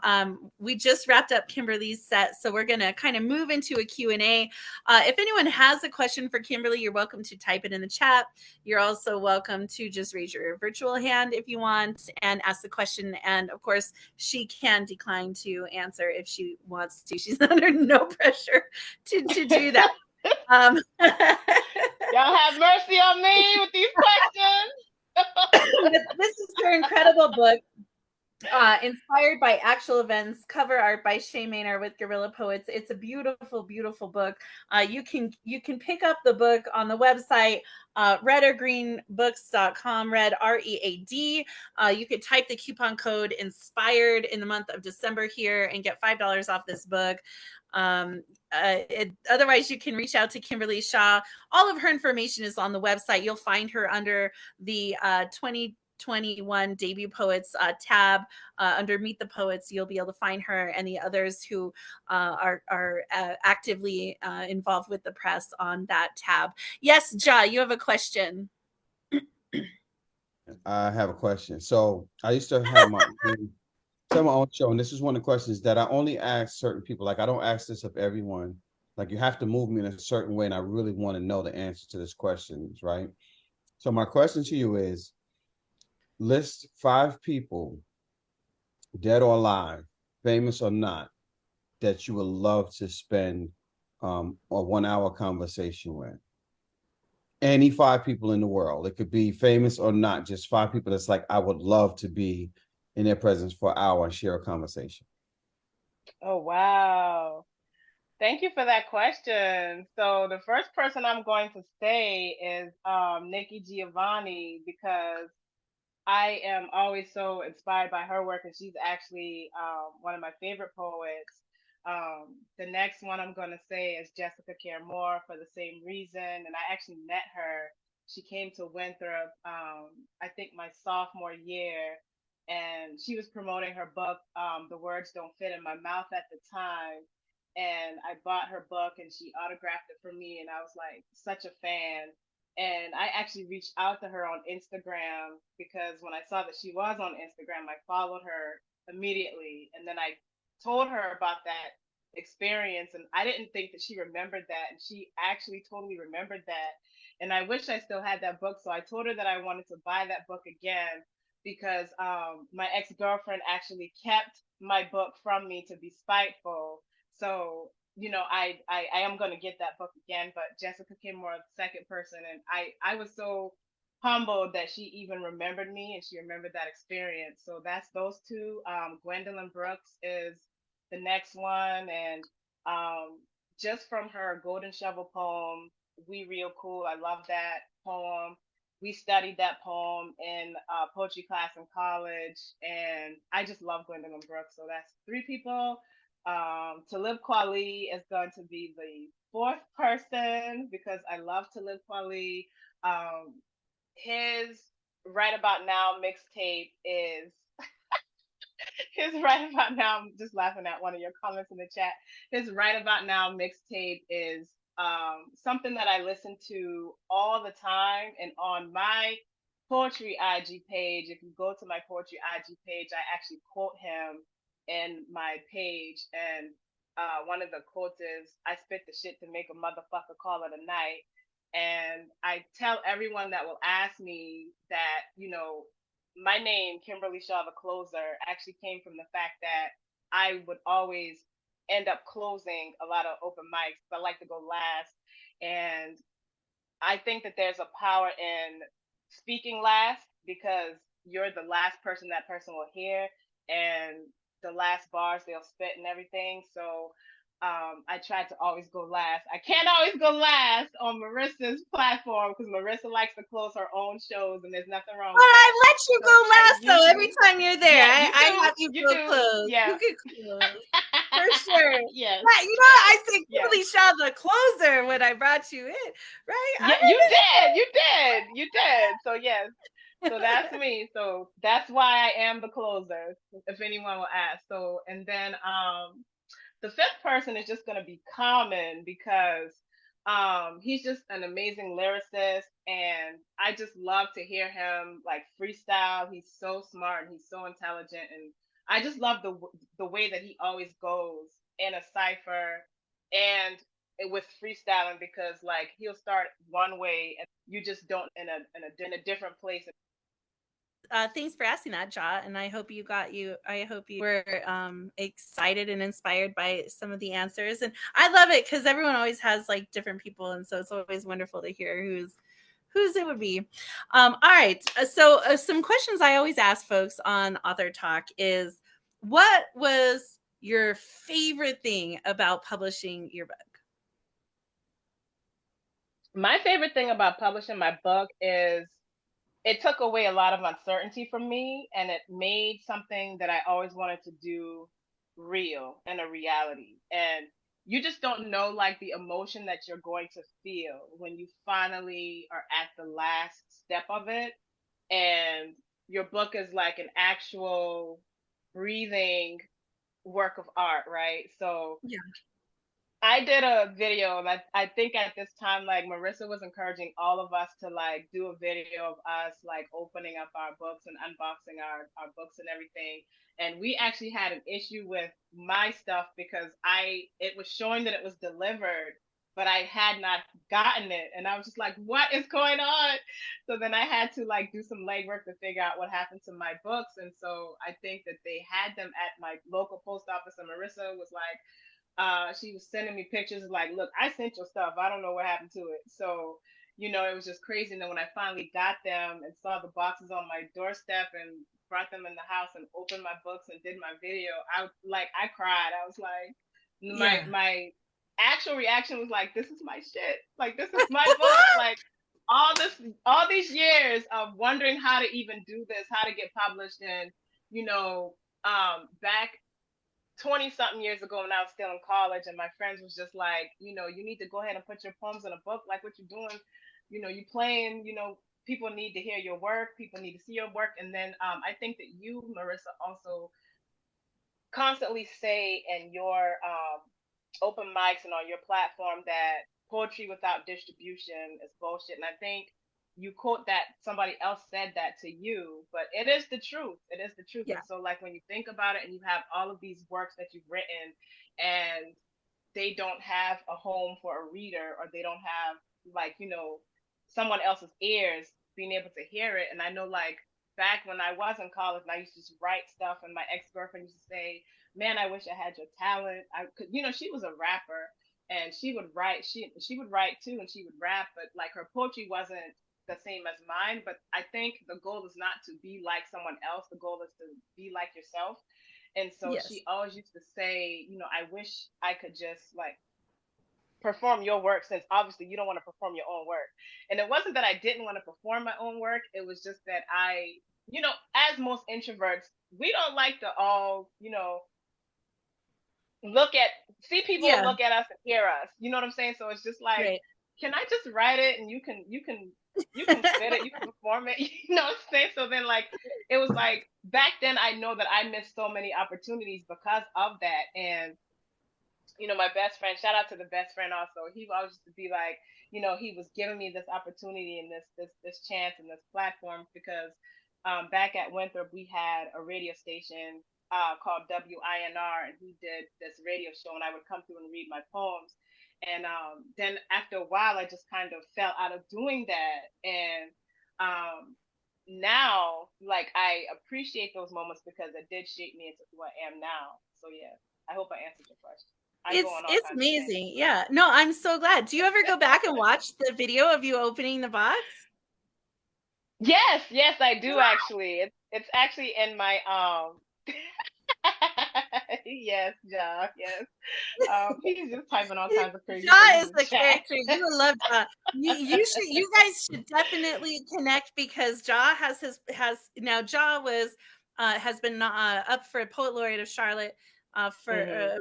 We just wrapped up Kimberly's set, so we're going to kind of move into a Q&A. If anyone has a question for Kimberly, you're welcome to type it in the chat. You're also welcome to just raise your virtual hand if you want and ask the question. And of course, she can decline to answer if she wants to. She's under no pressure to do that. Y'all have mercy on me with these questions. This is her incredible book, inspired by actual events, cover art by Shay Maynard with Guerrilla Poets. It's a beautiful, beautiful book. You can pick up the book on the website, redorgreenbooks.com, red READ. You could type the coupon code INSPIRED in the month of December here and get $5 off this book. Otherwise, you can reach out to Kimberly Shaw. All of her information is on the website. You'll find her under the 2021 debut poets tab under Meet the Poets. You'll be able to find her and the others who are actively involved with the press on that tab. Yes, Ja, you have a question. I have a question. So I used to have my own show, and this is one of the questions that I only ask certain people. Like, I don't ask this of everyone. Like, you have to move me in a certain way, and I really want to know the answer to this question, right? So my question to you is, list 5 people, dead or alive, famous or not, that you would love to spend a 1-hour conversation with. Any 5 people in the world. It could be famous or not, just 5 people that's like, I would love to be in their presence for an hour and share a conversation. Oh, wow. Thank you for that question. So the first person I'm going to say is Nikki Giovanni, because I am always so inspired by her work, and she's actually one of my favorite poets. The next one I'm going to say is Jessica Care Moore for the same reason, and I actually met her. She came to Winthrop, I think my sophomore year, and she was promoting her book, The Words Don't Fit in My Mouth at the time. And I bought her book and she autographed it for me, and I was like such a fan. And I actually reached out to her on Instagram because when I saw that she was on Instagram, I followed her immediately. And then I told her about that experience, and I didn't think that she remembered that. And she actually totally remembered that. And I wish I still had that book. So I told her that I wanted to buy that book again because my ex-girlfriend actually kept my book from me to be spiteful. So I am going to get that book again, but Jessica came more the second person, and I was so humbled that she even remembered me and she remembered that experience. So that's those 2. Gwendolyn Brooks is the next one, and just from her Golden Shovel poem, We Real Cool, I love that poem. We studied that poem in poetry class in college, and I just love Gwendolyn Brooks. So that's 3 people. Talib Kweli is going to be the 4th person because I love Talib Kweli. His Right About Now mixtape is his Right About Now. I'm just laughing at one of your comments in the chat. His Right About Now mixtape is something that I listen to all the time, and on my poetry IG page, if you go to my poetry IG page, I actually quote him in my page, and one of the quotes is, I spit the shit to make a motherfucker call it a night. And I tell everyone that will ask me that, my name, Kimberly Shaw the Closer, actually came from the fact that I would always end up closing a lot of open mics. I like to go last. And I think that there's a power in speaking last because you're the last person that person will hear, and the last bars they'll spit and everything. So I try to always go last. I can't always go last on Marissa's platform because Marissa likes to close her own shows, and there's nothing wrong But with that. I let you So go I last though. Every usually, time you're there, yeah, you I do, have you you go do, close. yeah. You can close for sure. Yes. Right, I said Yes. Kimberly Shaw the closer when I brought you in, right? Yeah, you did. So yes. So that's me. So that's why I am the closer, if anyone will ask. So, and then the 5th person is just going to be Common because He's just an amazing lyricist, and I just love to hear him like freestyle. He's so smart and he's so intelligent, and I just love the way that he always goes in a cipher and with freestyling, because like he'll start one way and you just don't in a different place. Thanks for asking that, Ja, and I hope you were excited and inspired by some of the answers. And I love it because everyone always has like different people, and so it's always wonderful to hear whose it would be. All right, so some questions I always ask folks on Author Talk is, what was your favorite thing about publishing your book? My favorite thing about publishing my book is it took away a lot of uncertainty from me, and it made something that I always wanted to do real and a reality. And you just don't know like the emotion that you're going to feel when you finally are at the last step of it, and your book is like an actual breathing work of art, right? So Yeah. I did a video, and I think at this time, like Marissa was encouraging all of us to like do a video of us like opening up our books and unboxing our books and everything. And we actually had an issue with my stuff because it was showing that it was delivered, but I had not gotten it. And I was just like, what is going on? So then I had to like do some legwork to figure out what happened to my books. And so I think that they had them at my local post office, and Marissa was like, she was sending me pictures like, look, I sent your stuff. I don't know what happened to it. So, it was just crazy. And then when I finally got them and saw the boxes on my doorstep and brought them in the house and opened my books and did my video, I cried. I was like, my actual reaction was like, this is my shit. Like, this is my book. Like, all these years of wondering how to even do this, how to get published, and back 20 something years ago when I was still in college, and my friends was just like, you need to go ahead and put your poems in a book. Like, what you're doing, you playing, people need to hear your work, people need to see your work. And then I think that you, Marissa, also constantly say in your open mics and on your platform that poetry without distribution is bullshit. And I think you quote that somebody else said that to you, but it is the truth. It is the truth. Yeah. And so like when you think about it and you have all of these works that you've written and they don't have a home for a reader, or they don't have like, someone else's ears being able to hear it. And I know like back when I was in college and I used to just write stuff, and my ex-girlfriend used to say, man, I wish I had your talent. I could, she was a rapper, and she would write, she would write too, and she would rap, but like her poetry wasn't the same as mine. But I think the goal is not to be like someone else. The goal is to be like yourself. And so Yes. she always used to say, I wish I could just like perform your work, since obviously you don't want to perform your own work. And it wasn't that I didn't want to perform my own work. It was just that as most introverts, we don't like to all, see people and Yeah. look at us and hear us. You know what I'm saying? So it's just like, Right. can I just write it and you can spit it, you can perform it, you know what I'm saying? So then like it was like back then I know that I missed so many opportunities because of that. And my best friend, shout out to the best friend also, he always used to be like, he was giving me this opportunity and this chance and this platform because back at Winthrop we had a radio station called WINR, and he did this radio show, and I would come through and read my poems. And then after a while I just kind of fell out of doing that. And now like I appreciate those moments because it did shape me into who I am now. So yeah, I hope I answered your question. I go on all It's kinds of things. amazing. Yeah. No, I'm so glad. Do you ever go back and watch the video of you opening the box? Yes, I do actually. It's actually in my yes, Ja, yes. He's just typing all kinds of crazy Ja things in is the the chat. character. You will love Ja. You guys should definitely connect because Ja has now Ja was has been up for Poet Laureate of Charlotte for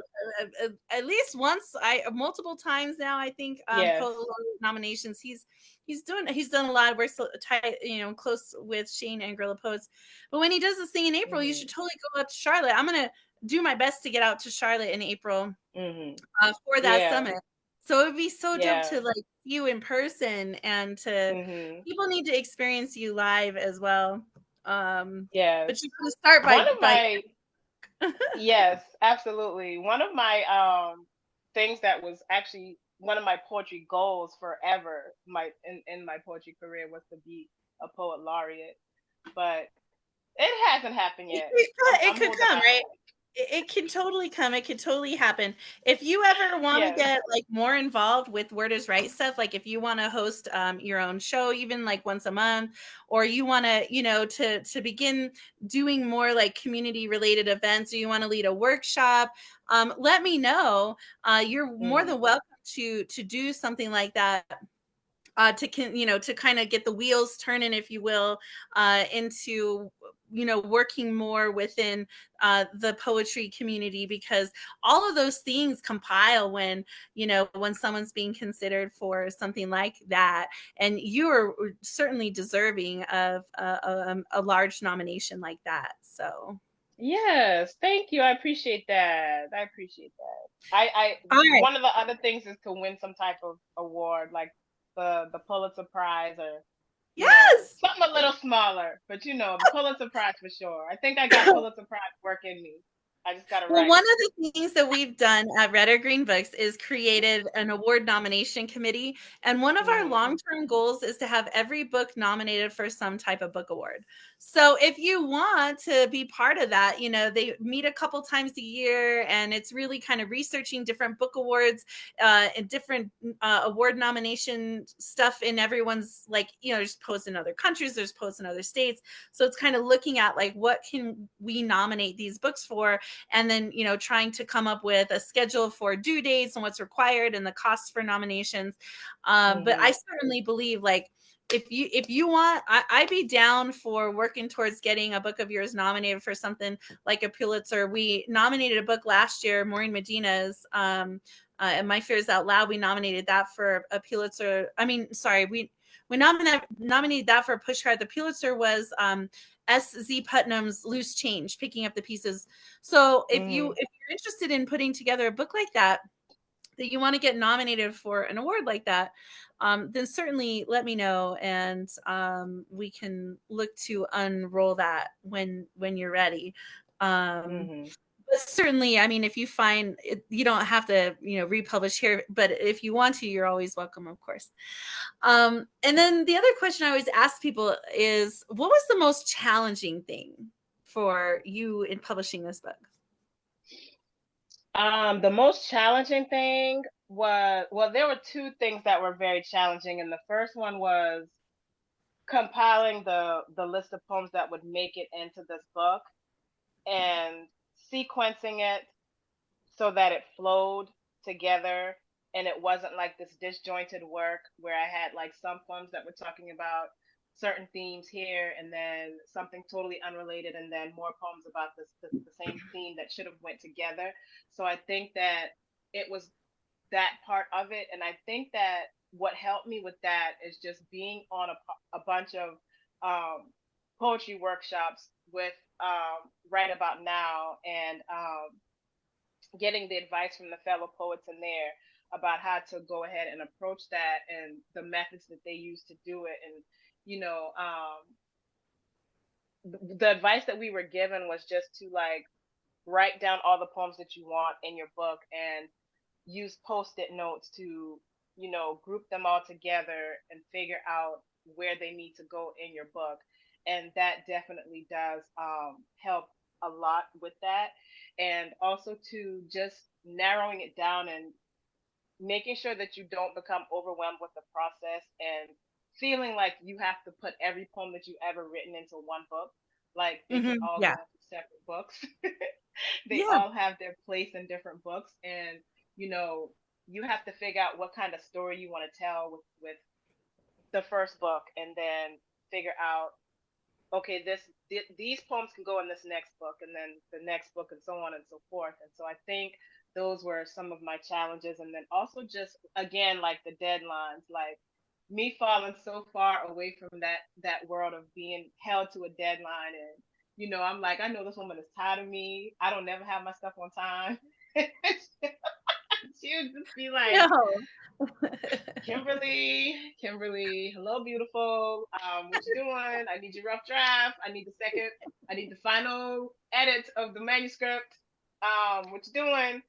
at least once, multiple times now, I think, Yes. Poet Laureate nominations. He's done a lot of work, so tight, close with Shane and Gorilla Poets. But when he does this thing in April, you should totally go up to Charlotte. I'm gonna do my best to get out to Charlotte in April for that Yeah. summit. So it'd be so dope Yeah. to like see you in person, and to people need to experience you live as well. Yes. But you can start One of by my Yes, absolutely. One of my things that was actually one of my poetry goals forever, in my poetry career, was to be a poet laureate. But it hasn't happened yet. it I'm could holding come, my right? hope. It can totally come. It could totally happen. If you ever want to Yes. get like more involved with Word is Right stuff, like if you want to host your own show, even like once a month, or you want to, to begin doing more like community related events, or you want to lead a workshop, let me know. You're more than welcome to do something like that, to kind of get the wheels turning, if you will, into working more within the poetry community, because all of those things compile when someone's being considered for something like that, and you are certainly deserving of a large nomination like that. So Yes, thank you. I appreciate that. I appreciate that. I all right. One of the other things is to win some type of award, like the Pulitzer Prize, or Yes. something a little smaller, but the Pulitzer Prize for sure. I think I got Pulitzer Prize work in me. I just gotta Well, write one it. of the things that we've done at Red or Green Books is created an award nomination committee. And one of our Mm. long-term goals is to have every book nominated for some type of book award. So if you want to be part of that, they meet a couple times a year, and it's really kind of researching different book awards and different award nomination stuff in everyone's, like, there's posts in other countries, there's posts in other states. So it's kind of looking at like, what can we nominate these books for? And then trying to come up with a schedule for due dates and what's required and the costs for nominations. But I certainly believe, like, if you want, I'd be down for working towards getting a book of yours nominated for something like a Pulitzer. We nominated a book last year, Maureen Medina's and My Fears Out Loud. We nominated that for a Pulitzer. I mean, sorry, we nominated that for a push card. The Pulitzer was S.Z. Putnam's Loose Change, Picking Up the Pieces. So if you're interested in putting together a book like that you want to get nominated for an award like that, then certainly let me know, and we can look to unroll that when you're ready. But certainly, I mean, if you find it, you don't have to, republish here, but if you want to, you're always welcome, of course. And then the other question I always ask people is, what was the most challenging thing for you in publishing this book? The most challenging thing was, well, there were two things that were very challenging, and the first one was compiling the list of poems that would make it into this book and sequencing it so that it flowed together and it wasn't like this disjointed work where I had like some poems that were talking about certain themes here and then something totally unrelated and then more poems about the same theme that should have went together. So I think that it was that part of it, and I think that what helped me with that is just being on a bunch of um, poetry workshops with Right About Now, and getting the advice from the fellow poets in there about how to go ahead and approach that and the methods that they use to do it. And the advice that we were given was just to like write down all the poems that you want in your book and use post-it notes to group them all together and figure out where they need to go in your book. And that definitely does help a lot with that. And also to just narrowing it down and making sure that you don't become overwhelmed with the process and feeling like you have to put every poem that you've ever written into one book. Like they can all go Yeah. into separate books. They Yeah. all have their place in different books, and you have to figure out what kind of story you want to tell with the first book, and then figure out, okay, these poems can go in this next book, and then the next book, and so on and so forth. And so I think those were some of my challenges, and then also just again like the deadlines, like me falling so far away from that world of being held to a deadline. And I'm like, I know this woman is tired of me. I don't never have my stuff on time. She was just be like, No. Kimberly, hello, beautiful. What you doing? I need your rough draft. I need the final edit of the manuscript. What you doing?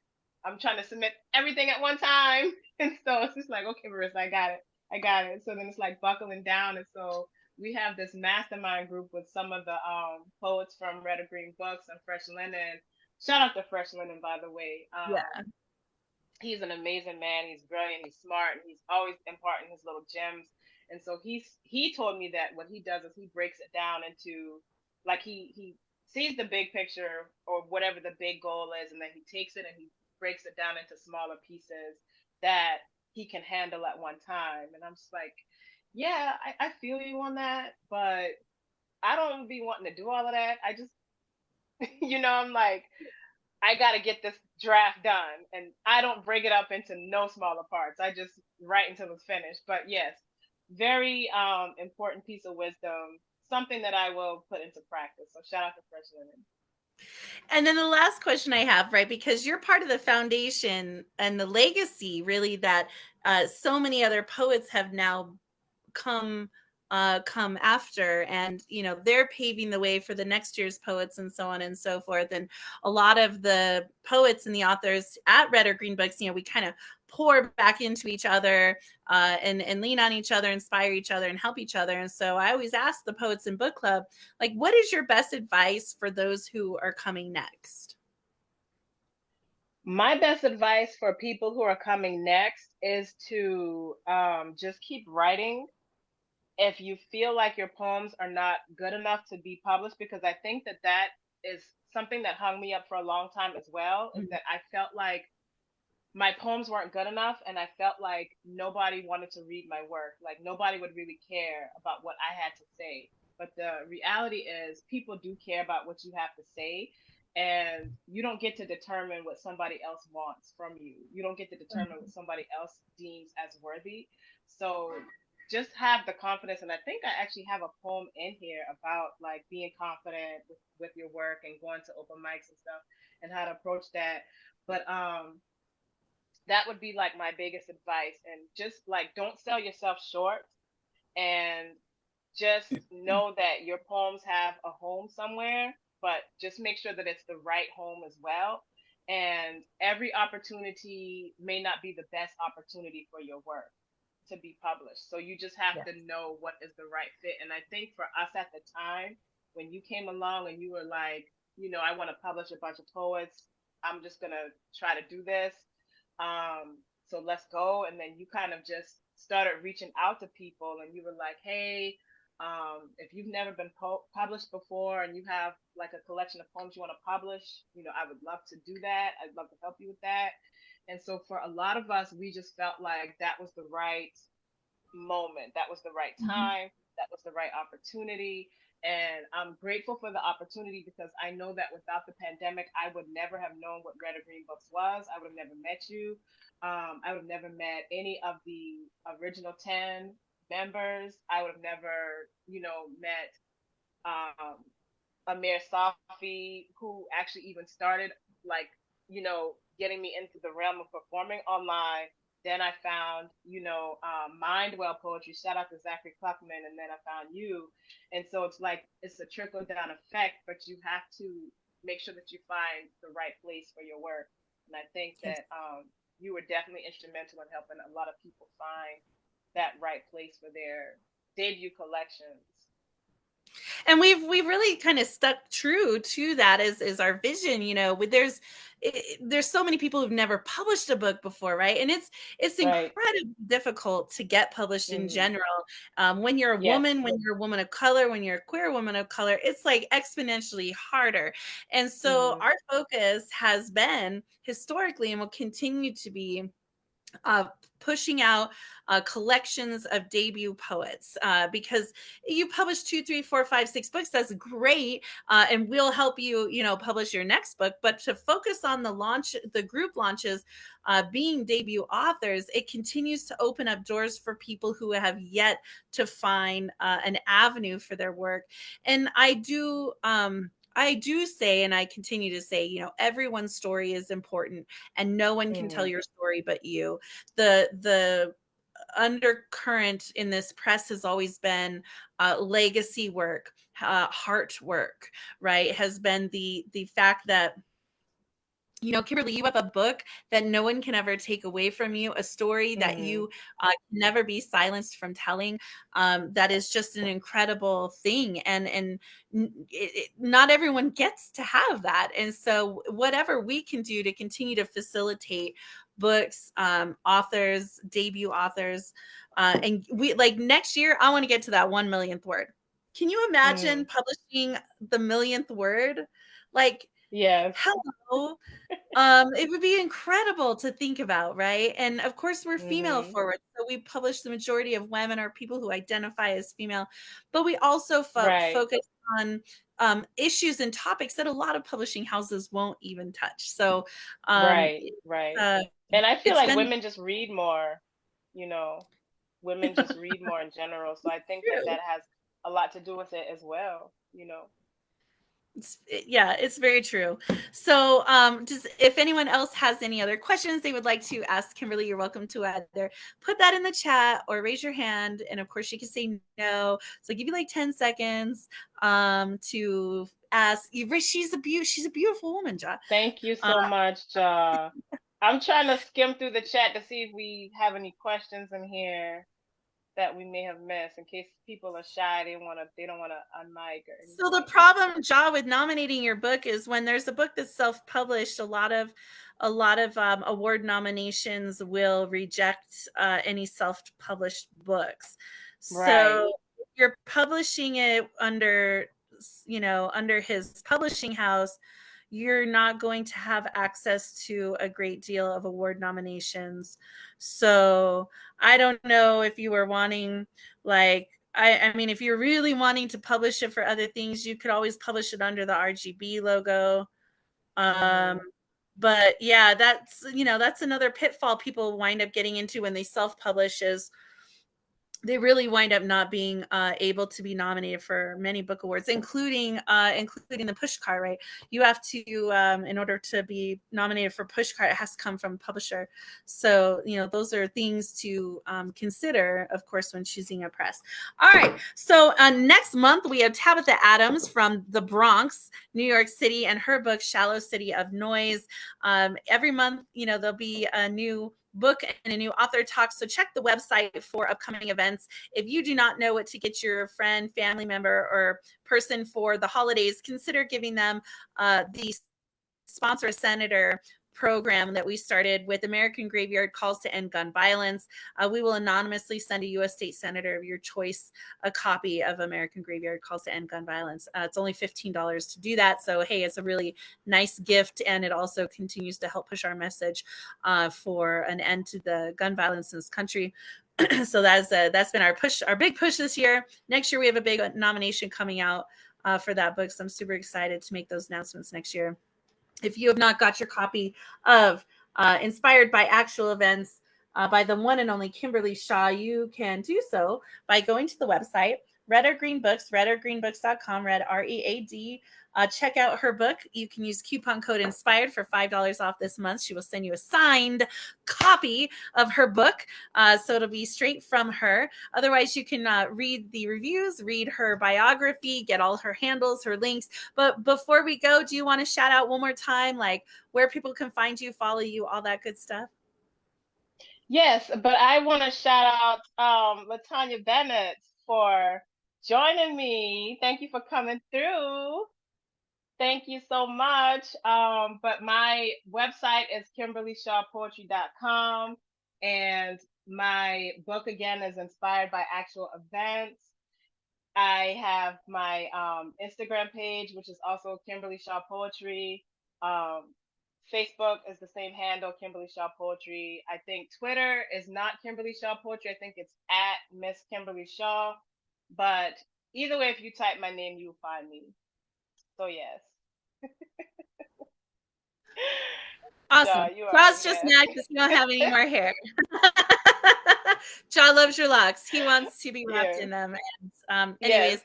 I'm trying to submit everything at one time. And so it's just like, okay, Marissa, I got it. I got it. So then it's like buckling down. And so we have this mastermind group with some of the poets from Red or Green Books and Fresh Linen. Shout out to Fresh Linen, by the way. Yeah. He's an amazing man. He's brilliant. He's smart, and he's always imparting his little gems. And so he told me that what he does is he breaks it down into, like, he sees the big picture or whatever the big goal is, and then he takes it and he breaks it down into smaller pieces that he can handle at one time. And I'm just like, yeah, I feel you on that, but I don't be wanting to do all of that. I just, I'm like, I got to get this draft done, and I don't break it up into no smaller parts. I just write until it's finished. But yes, very important piece of wisdom, something that I will put into practice. So shout out to Fresh Linen. And then the last question I have, right, because you're part of the foundation and the legacy, really, that so many other poets have now come come after, and they're paving the way for the next year's poets and so on and so forth. And a lot of the poets and the authors at Red or Green Books, we kind of pour back into each other and lean on each other, inspire each other, and help each other. And so I always ask the poets in book club, like, what is your best advice for those who are coming next? My best advice for people who are coming next is to just keep writing. If you feel like your poems are not good enough to be published, because I think that is something that hung me up for a long time as well, is that I felt like my poems weren't good enough, and I felt like nobody wanted to read my work. Like nobody would really care about what I had to say. But the reality is people do care about what you have to say, and you don't get to determine what somebody else wants from you. You don't get to determine what somebody else deems as worthy. So just have the confidence, and I think I actually have a poem in here about like being confident with your work and going to open mics and stuff and how to approach that. But that would be like my biggest advice. And just like don't sell yourself short, and just know that your poems have a home somewhere, but just make sure that it's the right home as well. And every opportunity may not be the best opportunity for your work to be published. So you just have to know what is the right fit. And I think for us at the time, when you came along and you were like, I want to publish a bunch of poets, I'm just going to try to do this. So let's go. And then you kind of just started reaching out to people, and you were like, hey, if you've never been published before and you have like a collection of poems you want to publish, I would love to do that. I'd love to help you with that. And so for a lot of us, we just felt like that was the right moment. That was the right time. That was the right opportunity. And I'm grateful for the opportunity, because I know that without the pandemic, I would never have known what Red or Green Books was. I would have never met you. I would have never met any of the original 10 members. I would have never, met Amir Safi, who actually even started like, getting me into the realm of performing online. Then I found, Mindwell Poetry. Shout out to Zachary Kluckman. And then I found you. And so it's like, it's a trickle down effect, but you have to make sure that you find the right place for your work. And I think that you were definitely instrumental in helping a lot of people find that right place for their debut collections. And we've really kind of stuck true to that is our vision. There's so many people who've never published a book before, right? And it's Right. incredibly difficult to get published in general. When you're a Yes. woman, when you're a woman of color, when you're a queer woman of color, it's like exponentially harder. And so our focus has been historically, and will continue to be, pushing out collections of debut poets, because you publish 2, 3, 4, 5, 6 books, that's great, and we'll help you publish your next book. But to focus on the group launches, being debut authors, it continues to open up doors for people who have yet to find an avenue for their work. And I I do say, and I continue to say, you know, everyone's story is important, and no one can tell your story but you. The undercurrent in this press has always been legacy work, heart work, right? Has been the fact that, you know, Kimberly, you have a book that no one can ever take away from you, a story that you can never be silenced from telling. That is just an incredible thing, and not everyone gets to have that. And so, whatever we can do to continue to facilitate books, authors, debut authors, and we like next year, I want to get to that 1 millionth word. Can you imagine publishing the millionth word? Like, Yes. hello. It would be incredible to think about, right? And of course, we're female forward, so we publish the majority of women or people who identify as female, but we also Right. focus on issues and topics that a lot of publishing houses won't even touch. So, Right. it- Right. uh, And I feel it's like been women just read more, you know, women just read more in general. So I think that true. that has a lot to do with it as well, you know. Yeah, it's very true. So, just if anyone else has any other questions they would like to ask Kimberly, you're welcome to either put that in the chat or raise your hand. And of course, you can say no. So, I'll give you like 10 seconds to ask. She's a beautiful woman, Ja. Thank you so much. I'm trying to skim through the chat to see if we have any questions in here that we may have missed in case people are shy, they don't wanna unmic or So the anything. problem, Ja, with nominating your book is when there's a book that's self-published, a lot of award nominations will reject any self-published books. Right. So if you're publishing it under, you know, under his publishing house, you're not going to have access to a great deal of award nominations. So I don't know if you were wanting, like, I mean, if you're really wanting to publish it for other things, you could always publish it under the RGB logo. Um, but yeah, that's, you know, that's another pitfall people wind up getting into when they self-publish is they really wind up not being able to be nominated for many book awards, including the Pushcart. Right, you have to, in order to be nominated for Pushcart, it has to come from a publisher. So you know those are things to consider, of course, when choosing a press. All right, so next month we have Tabitha Adams from the Bronx, New York City, and her book "Shallow City of Noise." Every month, you know, there'll be a new book and a new author talk. So check the website for upcoming events. If you do not know what to get your friend, family member, or person for the holidays, consider giving them the sponsor a senator program that we started with American Graveyard Calls to End Gun Violence. We will anonymously send a U.S. state senator of your choice a copy of American Graveyard Calls to End Gun Violence. It's only $15 to do that. So, hey, it's a really nice gift. And it also continues to help push our message for an end to the gun violence in this country. So that's been our big push this year. Next year, we have a big nomination coming out for that book. So I'm super excited to make those announcements next year. If you have not got your copy of Inspired by Actual Events by the one and only Kimberly Shaw, you can do so by going to the website, Red or Green Books, redorgreenbooks.com, Red, READ. Check out her book. You can use coupon code INSPIRED for $5 off this month. She will send you a signed copy of her book. So it'll be straight from her. Otherwise, you can read the reviews, read her biography, get all her handles, her links. But before we go, do you want to shout out one more time, like where people can find you, follow you, all that good stuff? Yes, but I want to shout out Latanya Bennett for joining me. Thank you for coming through. Thank you so much. But my website is KimberlyShawPoetry.com, and my book again is Inspired by Actual Events. I have my Instagram page, which is also Kimberly Shaw Poetry. Um, Facebook is the same handle, Kimberly Shaw Poetry. I think Twitter is not Kimberly Shaw Poetry. I think it's at Miss Kimberly Shaw. But either way, if you type my name, you'll find me. So yes. Ja, Awesome. you are a Ross just guest. mad because you don't have any more hair. John loves your locks. He wants to be wrapped Yes. in them. And Yes. anyways,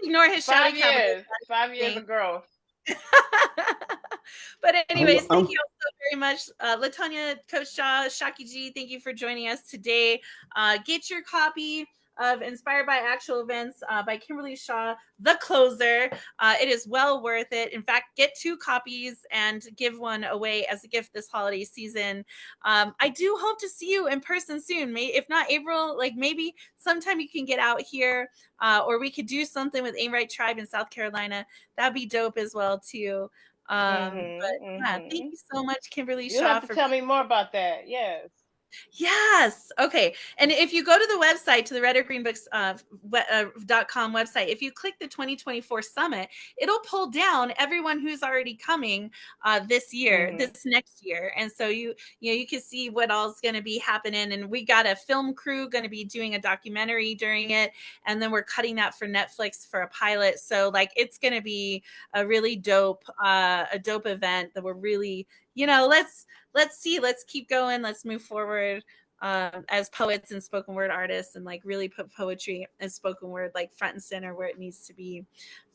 ignore his shouty 5 cowboy. years. 5 years of growth. But anyways, thank I'm you all so very much. Latonya, Coach Shaw, Shaki G, thank you for joining us today. Get your copy of Inspired by Actual Events by Kimberly Shaw, The Closer. It is well worth it. In fact, get 2 copies and give one away as a gift this holiday season. I do hope to see you in person soon. If not April, like maybe sometime you can get out here, or we could do something with Aimright Tribe in South Carolina. That'd be dope as well too. But yeah, thank you so much, Kimberly You'll Shaw, have to for tell me more about that. Yes. Yes. Okay. And if you go to the website, to the Red or Green Books .com website, if you click the 2024 summit, it'll pull down everyone who's already coming this year, this next year. And so you can see what all's going to be happening. And we got a film crew going to be doing a documentary during it. And then we're cutting that for Netflix for a pilot. So like, it's going to be a really dope event that we're really, let's see, let's keep going, let's move forward as poets and spoken word artists, and like really put poetry and spoken word like front and center where it needs to be.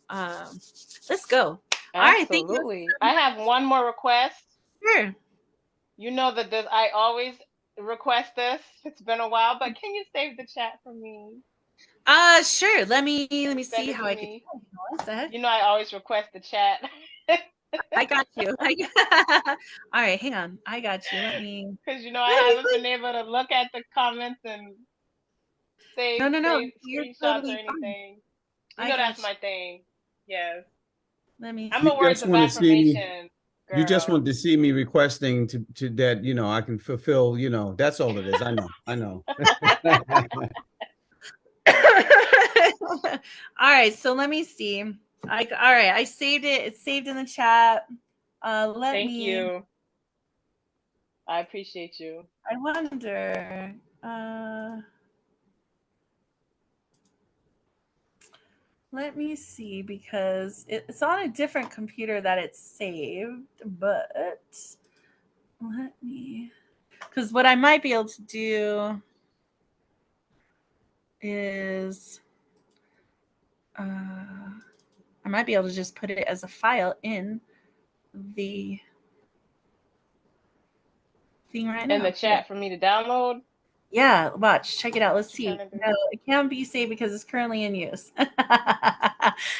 Let's go. Absolutely. All right, thank you so I have one more request. Sure. You know that I always request this. It's been a while, but can you save the chat for me? Sure. Let me see how I can. Can. You know, I always request the chat. I got you. All right, hang on. I got you. Because I haven't been able to look at the comments and save You're screenshots totally or anything. Fine. That's my thing. Yes. I'm a words of affirmation. You just want to see me requesting to that, I can fulfill, that's all it is. I know. All right, so let me see. All right, I saved it. It's saved in the chat. Thank you. I appreciate you. I wonder. Let me see, because it's on a different computer that it's saved, but let me, because what I might be able to do is I might be able to just put it as a file in the thing right now. In the chat for me to download? Yeah, watch. Check it out. Let's see. No, it can't be saved because it's currently in use.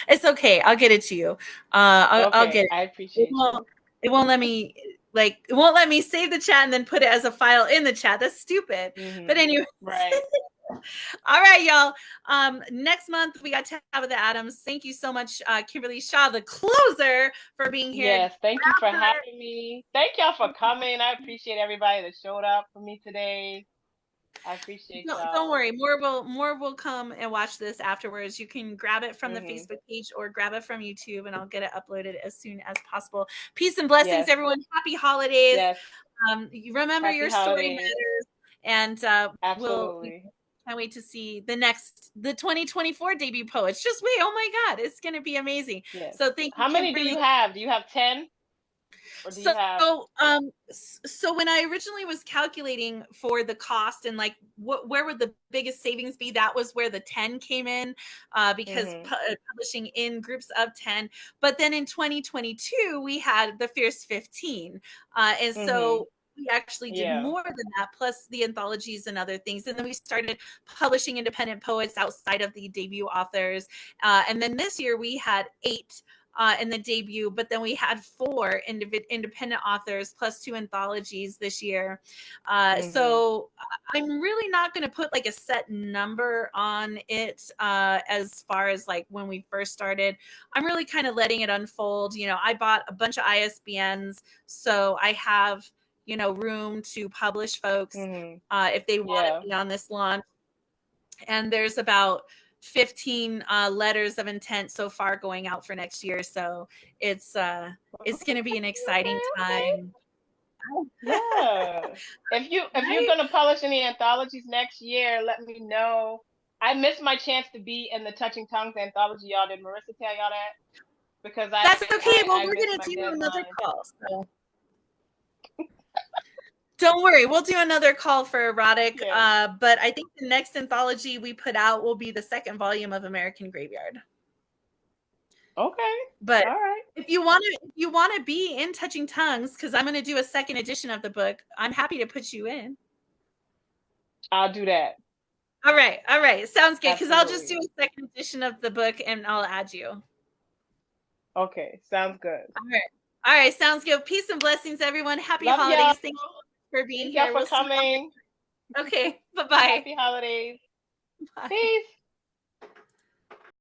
It's okay. I'll get it to you. I'll get it. I appreciate you. It won't let me it won't let me save the chat and then put it as a file in the chat. That's stupid. But anyway. Right. All right, y'all. Next month we got Tabitha Adams. Thank you so much, Kimberly Shaw, the closer, for being here. Yes, thank you for having me. Thank y'all for coming. I appreciate everybody that showed up for me today. I appreciate y'all. Don't worry, more will come and watch this afterwards. You can grab it from the Facebook page or grab it from YouTube, and I'll get it uploaded as soon as possible. Peace and blessings, everyone. Happy holidays. Yes. You remember your story matters, and absolutely. Can't wait to see the 2024 debut poets. Just wait. Oh my God, it's going to be amazing. Yes. So thank you. How many do you have? Do you have 10? Or do you have... So when I originally was calculating for the cost and like where would the biggest savings be, that was where the 10 came in, because publishing in groups of 10. But then in 2022 we had the Fierce 15, and so we actually did more than that, plus the anthologies and other things. And then we started publishing independent poets outside of the debut authors. And then this year we had 8 in the debut, but then we had 4 independent authors plus 2 anthologies this year. So I'm really not going to put like a set number on it as far as like when we first started. I'm really kind of letting it unfold. I bought a bunch of ISBNs, so I have room to publish folks if they want to be on this launch. And there's about 15 letters of intent so far going out for next year, so it's going to be an exciting time. Yeah. If you're going to publish any anthologies next year, let me know. I missed my chance to be in the Touching Tongues anthology. Y'all, did Marissa tell y'all that? Because that's okay. Well, we're going to do another call, so don't worry, we'll do another call for erotic. But I think the next anthology we put out will be the 2nd volume of American Graveyard. Okay. But all right. if you want to be in Touching Tongues, because I'm going to do a second edition of the book, I'm happy to put you in. I'll do that. All right, sounds good. Because I'll just do Absolutely. a second edition of the book, and I'll add you. Okay, sounds good. All right, sounds good. Peace and blessings, everyone. Happy Love holidays. y'all. Thank you for being Thank here. y'all for We'll see you. coming. Okay, bye-bye. Happy holidays. Bye. Peace.